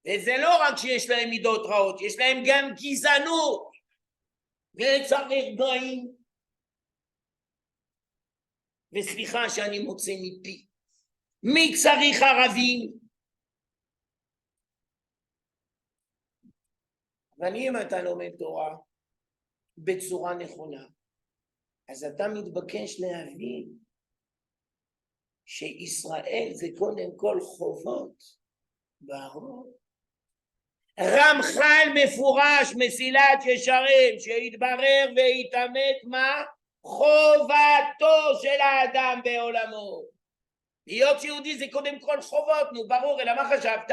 וזה לא רק שיש להם מידות רעות, יש להם גם גזענות, וצריך גויים, וסליחה שאני מוצא מפי, מי צריך ערבים? אבל אם אתה לומד תורה בצורה נכונה, אז אתה מתבקש להבין שישראל זה קודם כל חובות. ברור. רמח"ל מפורש, מסילת ישרים, שהתברר והתאמת מה? חובתו של האדם בעולמו. להיות יהודי זה קודם כל חובות, נו ברור, אלא מה חשבת?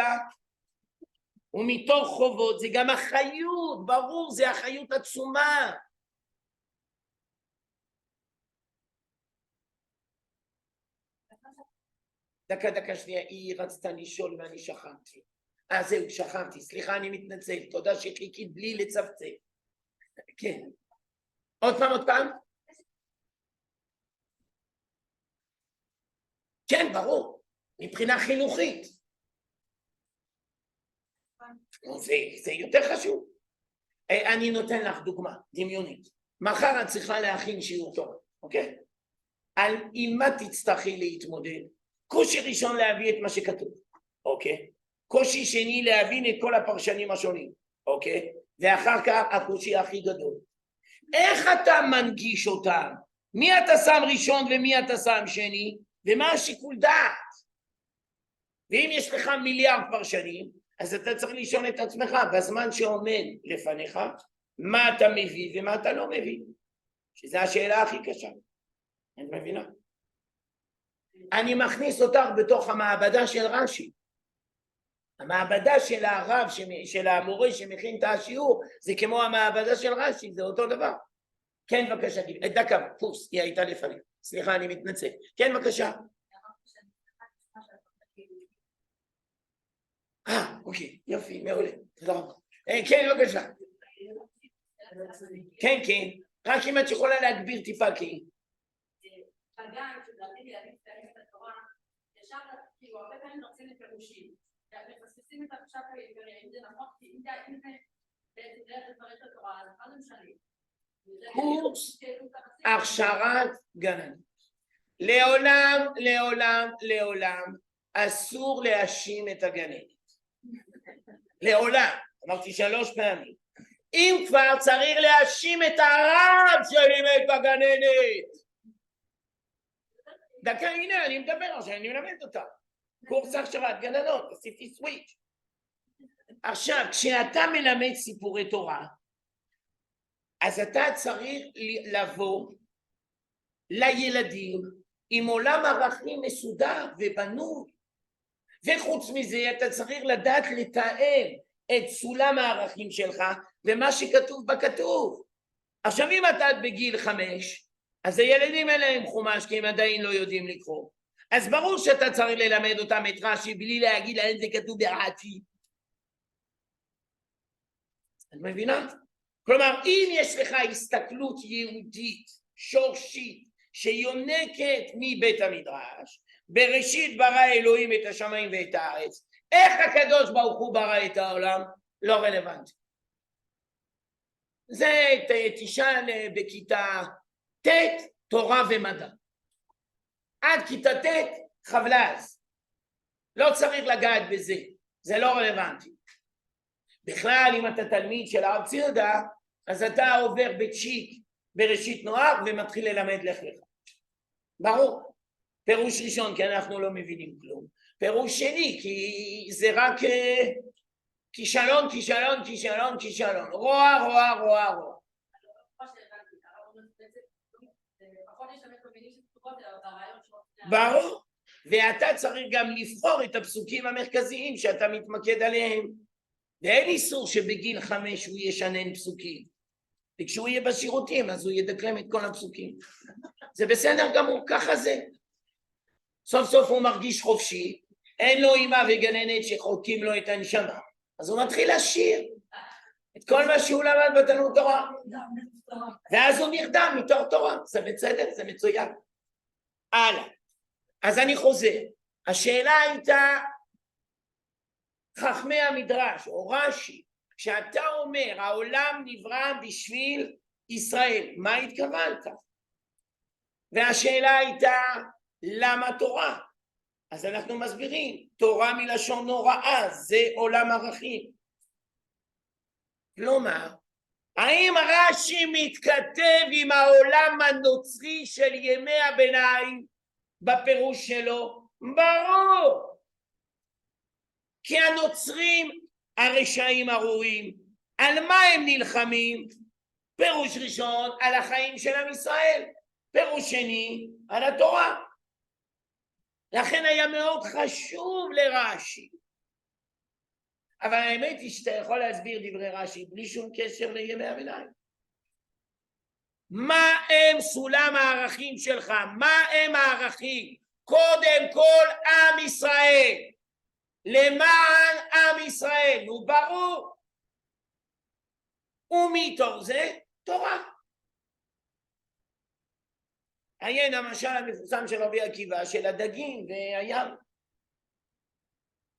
ומתוך חובות זה גם אחריות, ברור, זה אחריות עצומה. דקה שנייה, היא רצתה לשאול ואני שכחתי. זהו, שכחתי, סליחה, אני מתנצל, תודה שחיכית בלי לצפצף. כן. עוד פעם? כן, ברור, מבחינה חינוכית. זה יותר חשוב. אני נותן לך דוגמה, דמיונית. מחר את צריכה להכין שיעור תורה, אוקיי? עם מה תצטרכי להתמודד? קושי ראשון להביא את מה שכתוב, אוקיי? קושי שני להבין את כל הפרשנים השונים, אוקיי? ואחר כך הקושי הכי גדול. איך אתה מנגיש אותם? מי אתה שם ראשון ומי אתה שם שני? ומה השיקול דעת? ואם יש לך מיליארד פרשנים, אז אתה צריך לשאול את עצמך בזמן שעומד לפניך, מה אתה מביא ומה אתה לא מביא. שזו השאלה הכי קשה. את מבינה? אני מכניס אותך בתוך המעבדה של רש"י. המעבדה של הרב, של המורה שמכין את השיעור, זה כמו המעבדה של רש"י, זה אותו דבר. כן, בבקשה, דקה, פוס, היא הייתה לפני. סליחה, אני מתנצל. כן, בבקשה. אוקיי, יופי, מעולה. תודה רבה. כן, בבקשה. כן, רק אם את יכולה להגביר טיפה, כן. בגן, כשדרתי להביא את התורה, ישר, כאילו, הרבה פעמים נרצים לפירושים. מפספסים את הפשט העיקרי, אם זה נכון, אם זה בעצם דרך לפרש את התורה, אז מה זה משנה? קורס הכשרת גננות. לעולם אסור להאשים את הגננת. לעולם, אמרתי 3 פעמים. אם כבר צריך להאשים את הרב שלימד בגננת. דקה, הנה, אני מדבר עכשיו, אני מלמד אותה. קורס הכשרת גננות, עשיתי סוויץ'. עכשיו, כשאתה מלמד סיפורי תורה, אז אתה צריך לבוא לילדים עם עולם ערכים מסודר ובנוי. וחוץ מזה, אתה צריך לדעת לתאם את סולם הערכים שלך ומה שכתוב בכתוב. עכשיו, אם אתה בגיל 5, אז הילדים האלה הם חומש, כי הם עדיין לא יודעים לקרוא. אז ברור שאתה צריך ללמד אותם את רש"י בלי להגיד להם זה כתוב ברש"י. את מבינה? כלומר, אם יש לך הסתכלות יהודית, שורשית, שיונקת מבית המדרש, בראשית ברא אלוהים את השמיים ואת הארץ. איך הקדוש ברוך הוא ברא את העולם? לא רלוונטי. זה תשאל בכיתה ט' תורה ומדע. עד כיתה ט' חבלז. לא צריך לגעת בזה, זה לא רלוונטי. בכלל אם אתה תלמיד של הרב ציודה, אז אתה עובר בצ'יק בראשית נוח ומתחיל ללמד לך. ברור. פירוש ראשון כי אנחנו לא מבינים כלום. פירוש שני כי זה רק כישלון, כישלון, כישלון, כישלון. רוע, רוע, רוע, רוע. ברור. ואתה צריך גם לבחור את הפסוקים המרכזיים שאתה מתמקד עליהם. ואין איסור שבגיל 5 הוא ישנן פסוקים. וכשהוא יהיה בשירותים אז הוא ידקלם את כל הפסוקים. זה בסדר גמור, ככה זה. סוף סוף הוא מרגיש חופשי, אין לו אמא וגננת שחוקים לו את הנשמה. אז הוא מתחיל לשיר את כל מה שהוא למד בתלמוד תורה. ואז הוא נרדם מתוך תורה. זה בסדר, זה מצוין. הלאה. אז אני חוזר. השאלה הייתה, חכמי המדרש או רש"י, כשאתה אומר העולם נברא בשביל ישראל, מה התכוונת? והשאלה הייתה למה תורה? אז אנחנו מסבירים, תורה מלשון הוראה, זה עולם ערכים. כלומר, האם רש"י מתכתב עם העולם הנוצרי של ימי הביניים בפירוש שלו? ברור. כי הנוצרים הרשעים ארורים, על מה הם נלחמים? פירוש ראשון על החיים של עם ישראל, פירוש שני על התורה. לכן היה מאוד חשוב לרש"י. אבל האמת היא שאתה יכול להסביר דברי רש"י בלי שום קשר לימי הביניים. מה הם סולם הערכים שלך? מה הם הערכים? קודם כל עם ישראל. למען עם ישראל, נו ברור. ומתוך זה תורה. עיין המשל המפורסם של רבי עקיבא של הדגים והים.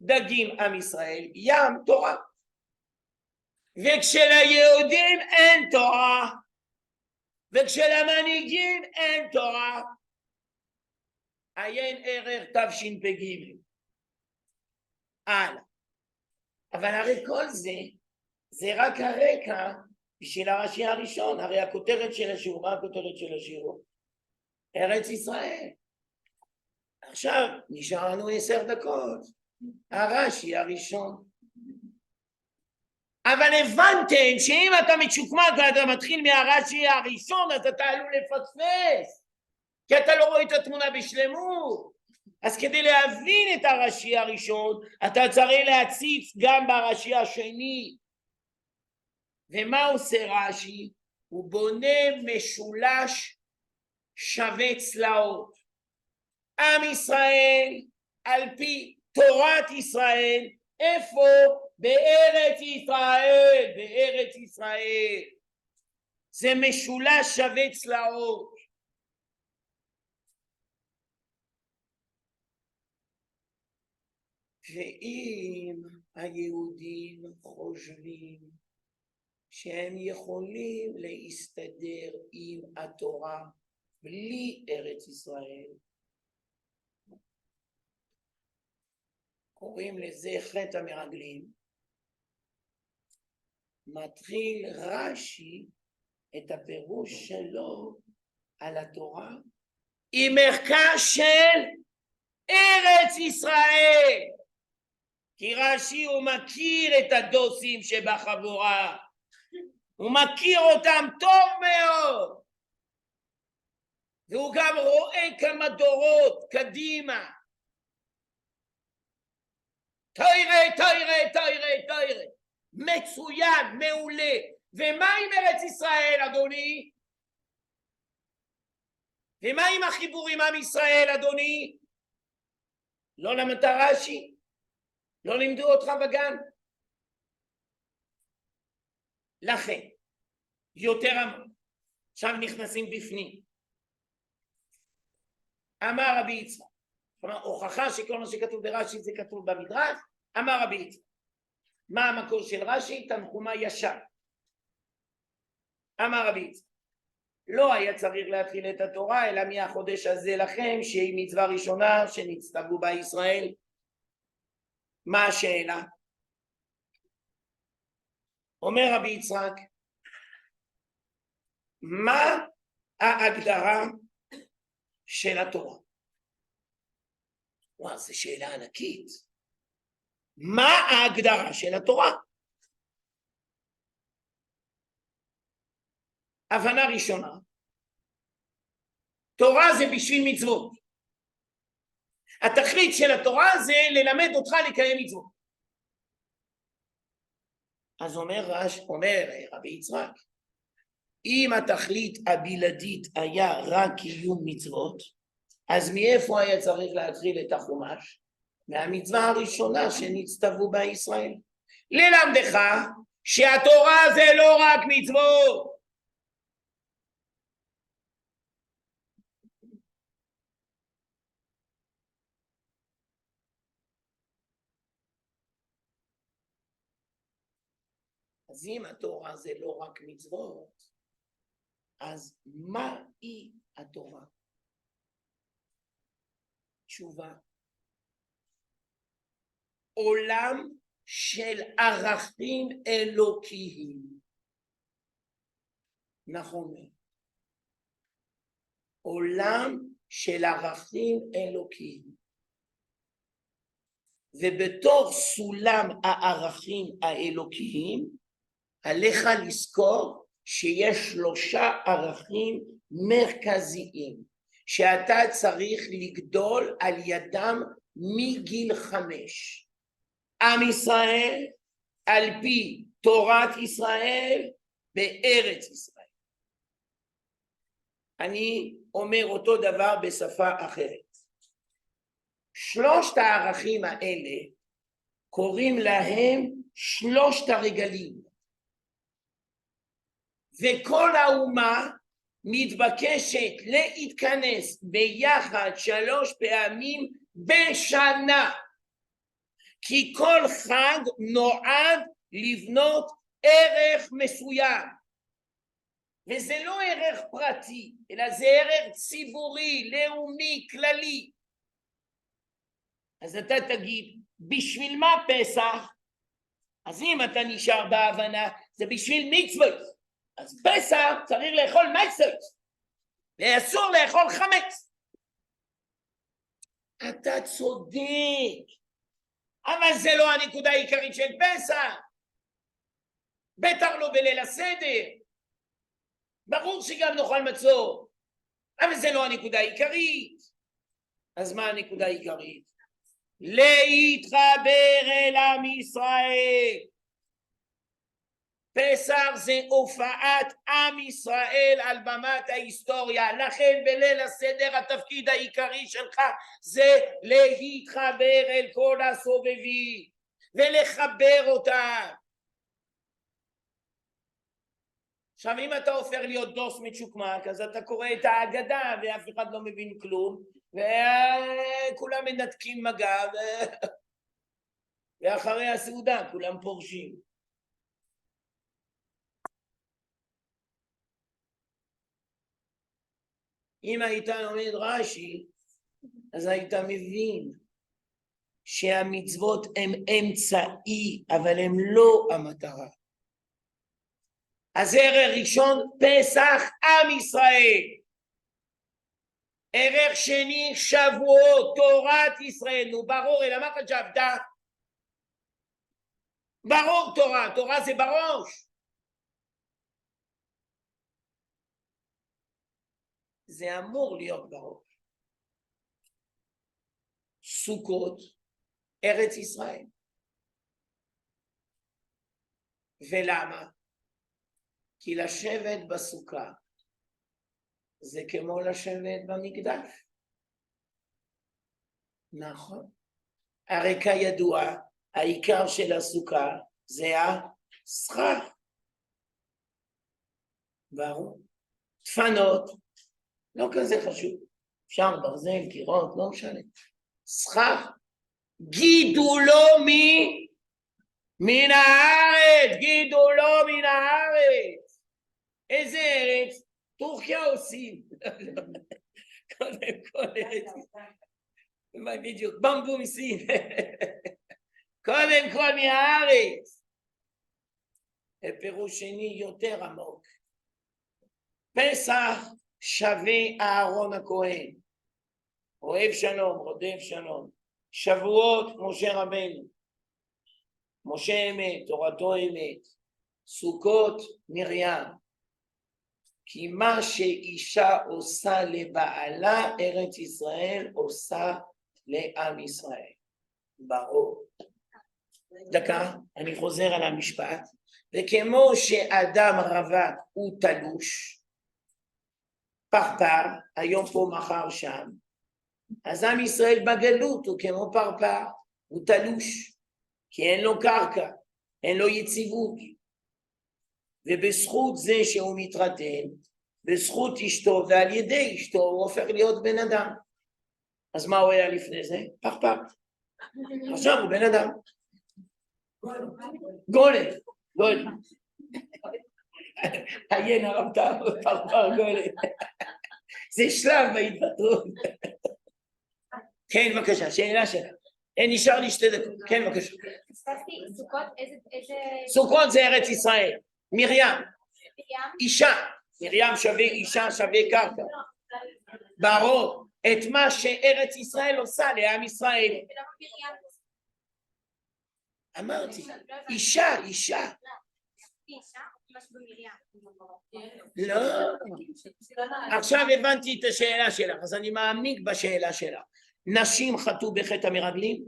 דגים עם ישראל, ים תורה. וכשליהודים אין תורה, וכשלמנהיגים אין תורה, עיין ערך תשפ"ג. הלאה. אבל הרי כל זה רק הרקע בשביל הרש"י הראשון. הרי הכותרת של השיעור, מה הכותרת של השיעור? ארץ ישראל. עכשיו נשאר לנו 10 דקות. הרש"י הראשון. אבל הבנתם שאם אתה מצ'וקמק ואתה מתחיל מהרש"י הראשון אז אתה עלול לפספס, כי אתה לא רואה את התמונה בשלמות. אז כדי להבין את הרש"י הראשון אתה צריך להציץ גם ברש"י השני. ומה עושה רש"י? הוא בונה משולש שווה צלעות. עם ישראל על פי תורת ישראל, איפה? בארץ ישראל, בארץ ישראל. זה משולש שווה צלעות. ואם היהודים חושבים שהם יכולים להסתדר עם התורה בלי ארץ ישראל, קוראים לזה חטא המרגלים, מתחיל רש"י את הפירוש שלו על התורה עם ערכה של ארץ ישראל. כי רש"י הוא מכיר את הדוסים שבחבורה, הוא מכיר אותם טוב מאוד, והוא גם רואה כמה דורות קדימה. תוירה, מצוין, מעולה. ומה עם ארץ ישראל, אדוני? ומה עם החיבור עם עם ישראל, אדוני? לא למדת רש"י? לא לימדו אותך בגן? לכן, יותר עמוק. עכשיו נכנסים בפנים. אמר רבי יצחק, כלומר, הוכחה שכל מה שכתוב ברש"י זה כתוב במדרש. אמר רבי יצחק. מה המקור של רש"י? תנחומא ישר. אמר רבי יצחק. לא היה צריך להתחיל את התורה, אלא מהחודש הזה לכם, שהיא מצווה ראשונה שנצטוו בה ישראל. מה השאלה? אומר רבי יצחק, מה ההגדרה של התורה? וואו, זו שאלה ענקית. מה ההגדרה של התורה? הבנה ראשונה, תורה זה בשביל מצוות. התכלית של התורה זה ללמד אותך לקיים מצוות. אז אומר רבי יצחק, אם התכלית הבלעדית היה רק קיום מצוות, אז מאיפה היה צריך להתחיל את החומש? מהמצווה הראשונה שנצטוו בה ישראל. ללמדך שהתורה זה לא רק מצוות. אז אם התורה זה לא רק מצוות, אז מה היא התורה? תשובה. עולם של ערכים אלוקיים. נכון. עולם של ערכים אלוקיים. ובתור סולם הערכים האלוקיים, עליך לזכור שיש 3 ערכים מרכזיים, שאתה צריך לגדול על ידם מגיל 5. עם ישראל על פי תורת ישראל בארץ ישראל. אני אומר אותו דבר בשפה אחרת. 3 הערכים האלה קוראים להם 3 הרגלים. וכל האומה מתבקשת להתכנס ביחד 3 פעמים בשנה. כי כל חג נועד לבנות ערך מסוים. וזה לא ערך פרטי, אלא זה ערך ציבורי, לאומי, כללי. אז אתה תגיד, בשביל מה פסח? אז אם אתה נשאר בהבנה, זה בשביל מצוות. אז פסח צריך לאכול מצות, ואסור לאכול חמץ. אתה צודק, אבל זה לא הנקודה העיקרית של פסח. בטח לא בליל הסדר. ברור שגם נאכל מצות, אבל זה לא הנקודה העיקרית. אז מה הנקודה העיקרית? להתחבר אל עם ישראל. פסח זה הופעת עם ישראל על במת ההיסטוריה. לכן בליל הסדר התפקיד העיקרי שלך זה להתחבר אל כל הסובבים ולחבר אותם. עכשיו אם אתה הופך להיות דוס מצ'וקמק, אז אתה קורא את ההגדה ואף אחד לא מבין כלום, וכולם מנתקים מגע, ואחרי הסעודה כולם פורשים. אם היית לומד רש"י, אז היית מבין שהמצוות הם אמצעי, אבל הם לא המטרה. אז ערך ראשון, פסח עם ישראל. ערך שני, שבועות, תורת ישראל. נו ברור, אלא מה חשבת? ברור תורה, תורה זה בראש. זה אמור להיות בראש. סוכות, ארץ ישראל. ולמה? כי לשבת בסוכה זה כמו לשבת במקדש. נכון. הרי כידוע, העיקר של הסוכה זה הסכך. ברור. דפנות, לא כזה חשוב. אפשר ברזל, קירות, לא משנה. סכך, גידולו מן הארץ, גידולו מן הארץ. איזה ארץ? טורקיה או סין? קודם כל ארץ. מה בדיוק? במבו מסין. קודם כל מהארץ. פירוש שני יותר עמוק. פסח שווה אהרון הכהן. אוהב שלום, רודף שלום. שבועות משה רבנו. משה אמת, תורתו אמת. סוכות מרים. כי מה שאישה עושה לבעלה, ארץ ישראל עושה לעם ישראל. ברור. דקה, אני חוזר על המשפט. וכמו שאדם רווק הוא תלוש, פרפר, היום פה מחר שם, אז עם ישראל בגלות הוא כמו פרפר, הוא תלוש, כי אין לו קרקע, אין לו יציבות. ובזכות זה שהוא מתרתן, בזכות אשתו ועל ידי אשתו הוא הופך להיות בן אדם. אז מה הוא היה לפני זה? פרפר. עכשיו הוא בן אדם. גולם. גולם. עיין הרב טאו, פרפר גולם. זה שלב בהתפטרות. כן, בבקשה, שאלה שלה. נשאר לי 2 דקות. כן, בבקשה. סוכות זה ארץ ישראל. מרים. אישה. מרים שווה אישה, שווה קרקע. ברור. את מה שארץ ישראל עושה לעם ישראל. אמרתי, אישה, אישה. לא. עכשיו הבנתי את השאלה שלך, אז אני מעמיק בשאלה שלך. נשים חטאו בחטא המרגלים?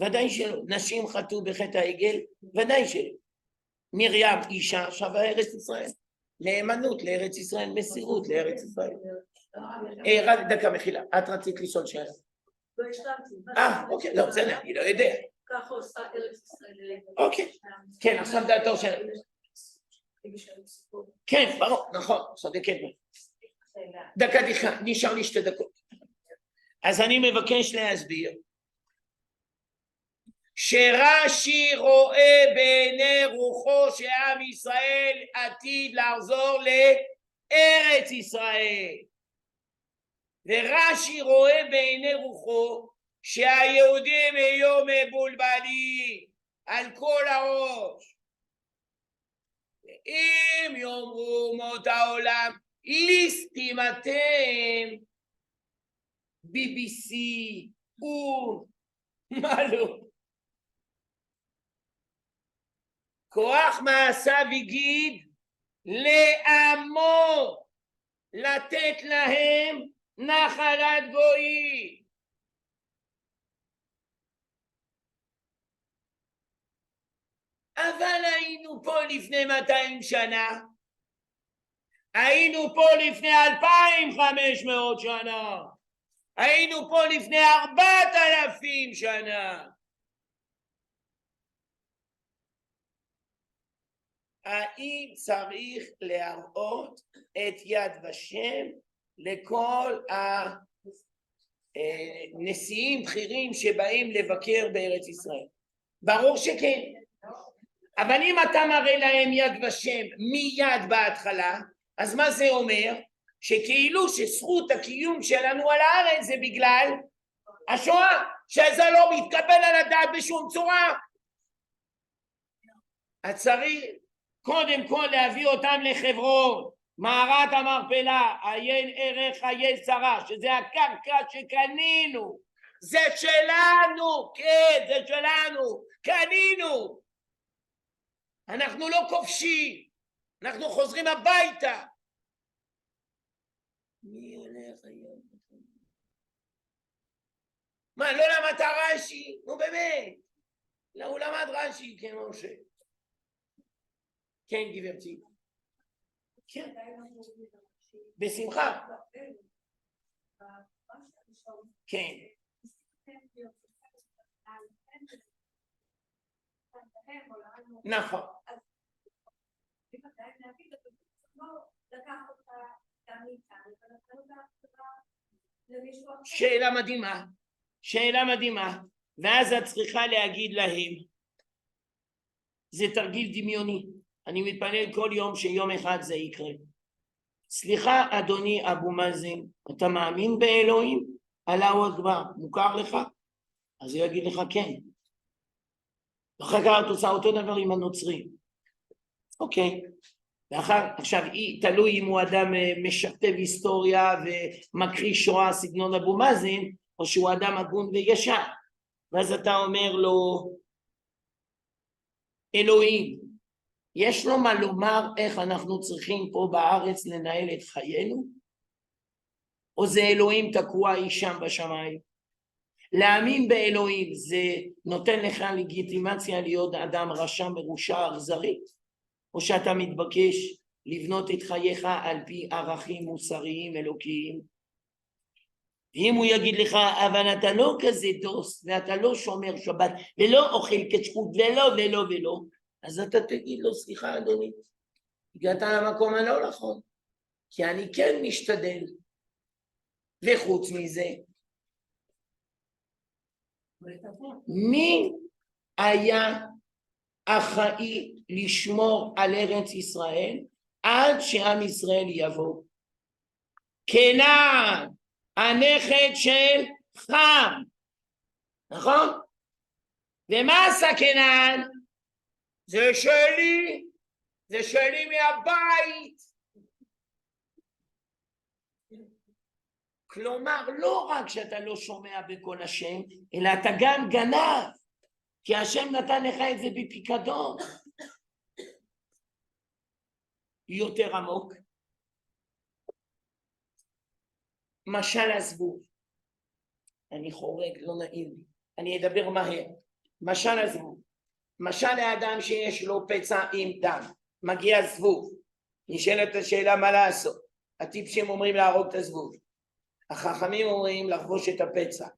ודאי שלא. נשים חטאו בחטא העגל? ודאי שלא. מרים אישה שווה ארץ ישראל. נאמנות לארץ ישראל, מסירות לארץ ישראל. רק דקה מחילה, את רצית לשאול שאלה. אוקיי, לא, בסדר, אני לא יודע. ככה עושה ארץ ישראל. אוקיי, כן, עכשיו דעתו של... כן, ברור, נכון, צודקת. דקה, נשאר לי 2 דקות. אז אני מבקש להסביר שרש"י רואה בעיני רוחו שעם ישראל עתיד לחזור לארץ ישראל, ורש"י רואה בעיני רוחו שהיהודים יהיו מבולבלים על כל הראש. אם יאמרו אומות העולם ליסטים אתם, BBC, מה לא? כוח מעשיו הגיד לעמו לתת להם נחלת גויים. אבל היינו פה לפני 200 שנה, היינו פה לפני 2500 שנה, היינו פה לפני 4000 שנה. האם צריך להראות את יד ושם לכל הנשיאים בכירים שבאים לבקר בארץ ישראל? ברור שכן. אבל אם אתה מראה להם יד ושם מיד בהתחלה, אז מה זה אומר? שכאילו שזכות הקיום שלנו על הארץ זה בגלל השואה, שזה לא מתקבל על הדעת בשום צורה. אז צריך קודם כל להביא אותם לחברון, מערת המכפלה, עיין ערך חיי שרה, שזה הקרקע שקנינו, זה שלנו, כן, זה שלנו, קנינו. אנחנו לא כובשים, אנחנו חוזרים הביתה. מי הולך היום? מה, לא למדת רש"י? נו באמת. לא, הוא למד רש"י כמו ש... כן, גברתי. כן. בשמחה. כן. נכון. שאלה מדהימה. שאלה מדהימה, ואז את צריכה להגיד להם, זה תרגיל דמיוני, אני מתפלל כל יום שיום אחד זה יקרה. סליחה אדוני אבו מאזן, אתה מאמין באלוהים? אללהו אכבר, מוכר לך? אז הוא יגיד לך כן. ואחר כך את עושה אותו דבר עם הנוצרים. אוקיי. עכשיו תלוי אם הוא אדם משכתב היסטוריה ומקריא שואה סגנון אבו מאזן, או שהוא אדם הגון וישר. ואז אתה אומר לו, אלוהים, יש לו מה לומר איך אנחנו צריכים פה בארץ לנהל את חיינו? או זה אלוהים תקוע אי שם בשמיים? להאמין באלוהים זה נותן לך לגיטימציה להיות אדם רשע מרושע אכזרי? או שאתה מתבקש לבנות את חייך על פי ערכים מוסריים אלוקיים? אם הוא יגיד לך, אבל אתה לא כזה דוס, ואתה לא שומר שבת, ולא אוכל כשרות, ולא, אז אתה תגיד לו, סליחה אדוני, הגעת למקום הלא נכון, כי אני כן משתדל. וחוץ מזה, מי היה אחראי לשמור על ארץ ישראל עד שעם ישראל יבוא? כנען, הנכד של חם, נכון? ומה עשה כנען? זה שלי מהבית. כלומר, לא רק שאתה לא שומע בקול השם, אלא אתה גם גנב, כי השם נתן לך את זה בפיקדון. יותר עמוק. משל הזבוב. אני חורג, לא נעים לי. אני אדבר מהר. משל הזבוב. משל האדם שיש לו פצע עם דם. מגיע זבוב. נשאלת השאלה מה לעשות. הטיפשים אומרים להרוג את הזבוב. החכמים אומרים לחבוש את הפצע.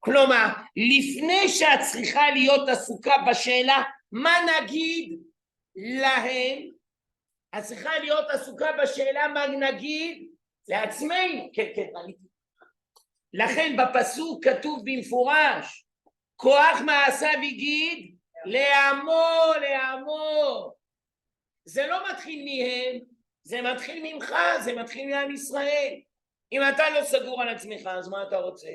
כלומר, לפני שאת צריכה להיות עסוקה בשאלה מה נגיד להם, את צריכה להיות עסוקה בשאלה מה נגיד לעצמנו. כן, לכן בפסוק כתוב במפורש, כוח מעשיו יגיד לעמו. זה לא מתחיל מהם, זה מתחיל ממך, זה מתחיל מעם ישראל. אם אתה לא סגור על עצמך, אז מה אתה רוצה?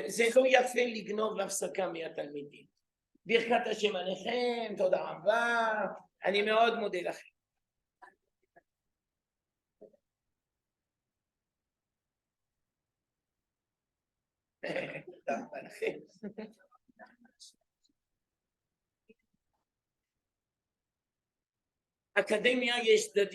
זה לא יפה לגנוב להפסקה מהתלמידים. ברכת השם עליכם, תודה רבה, אני מאוד מודה לכם. תודה רבה לכם. אקדמיה יש צדדים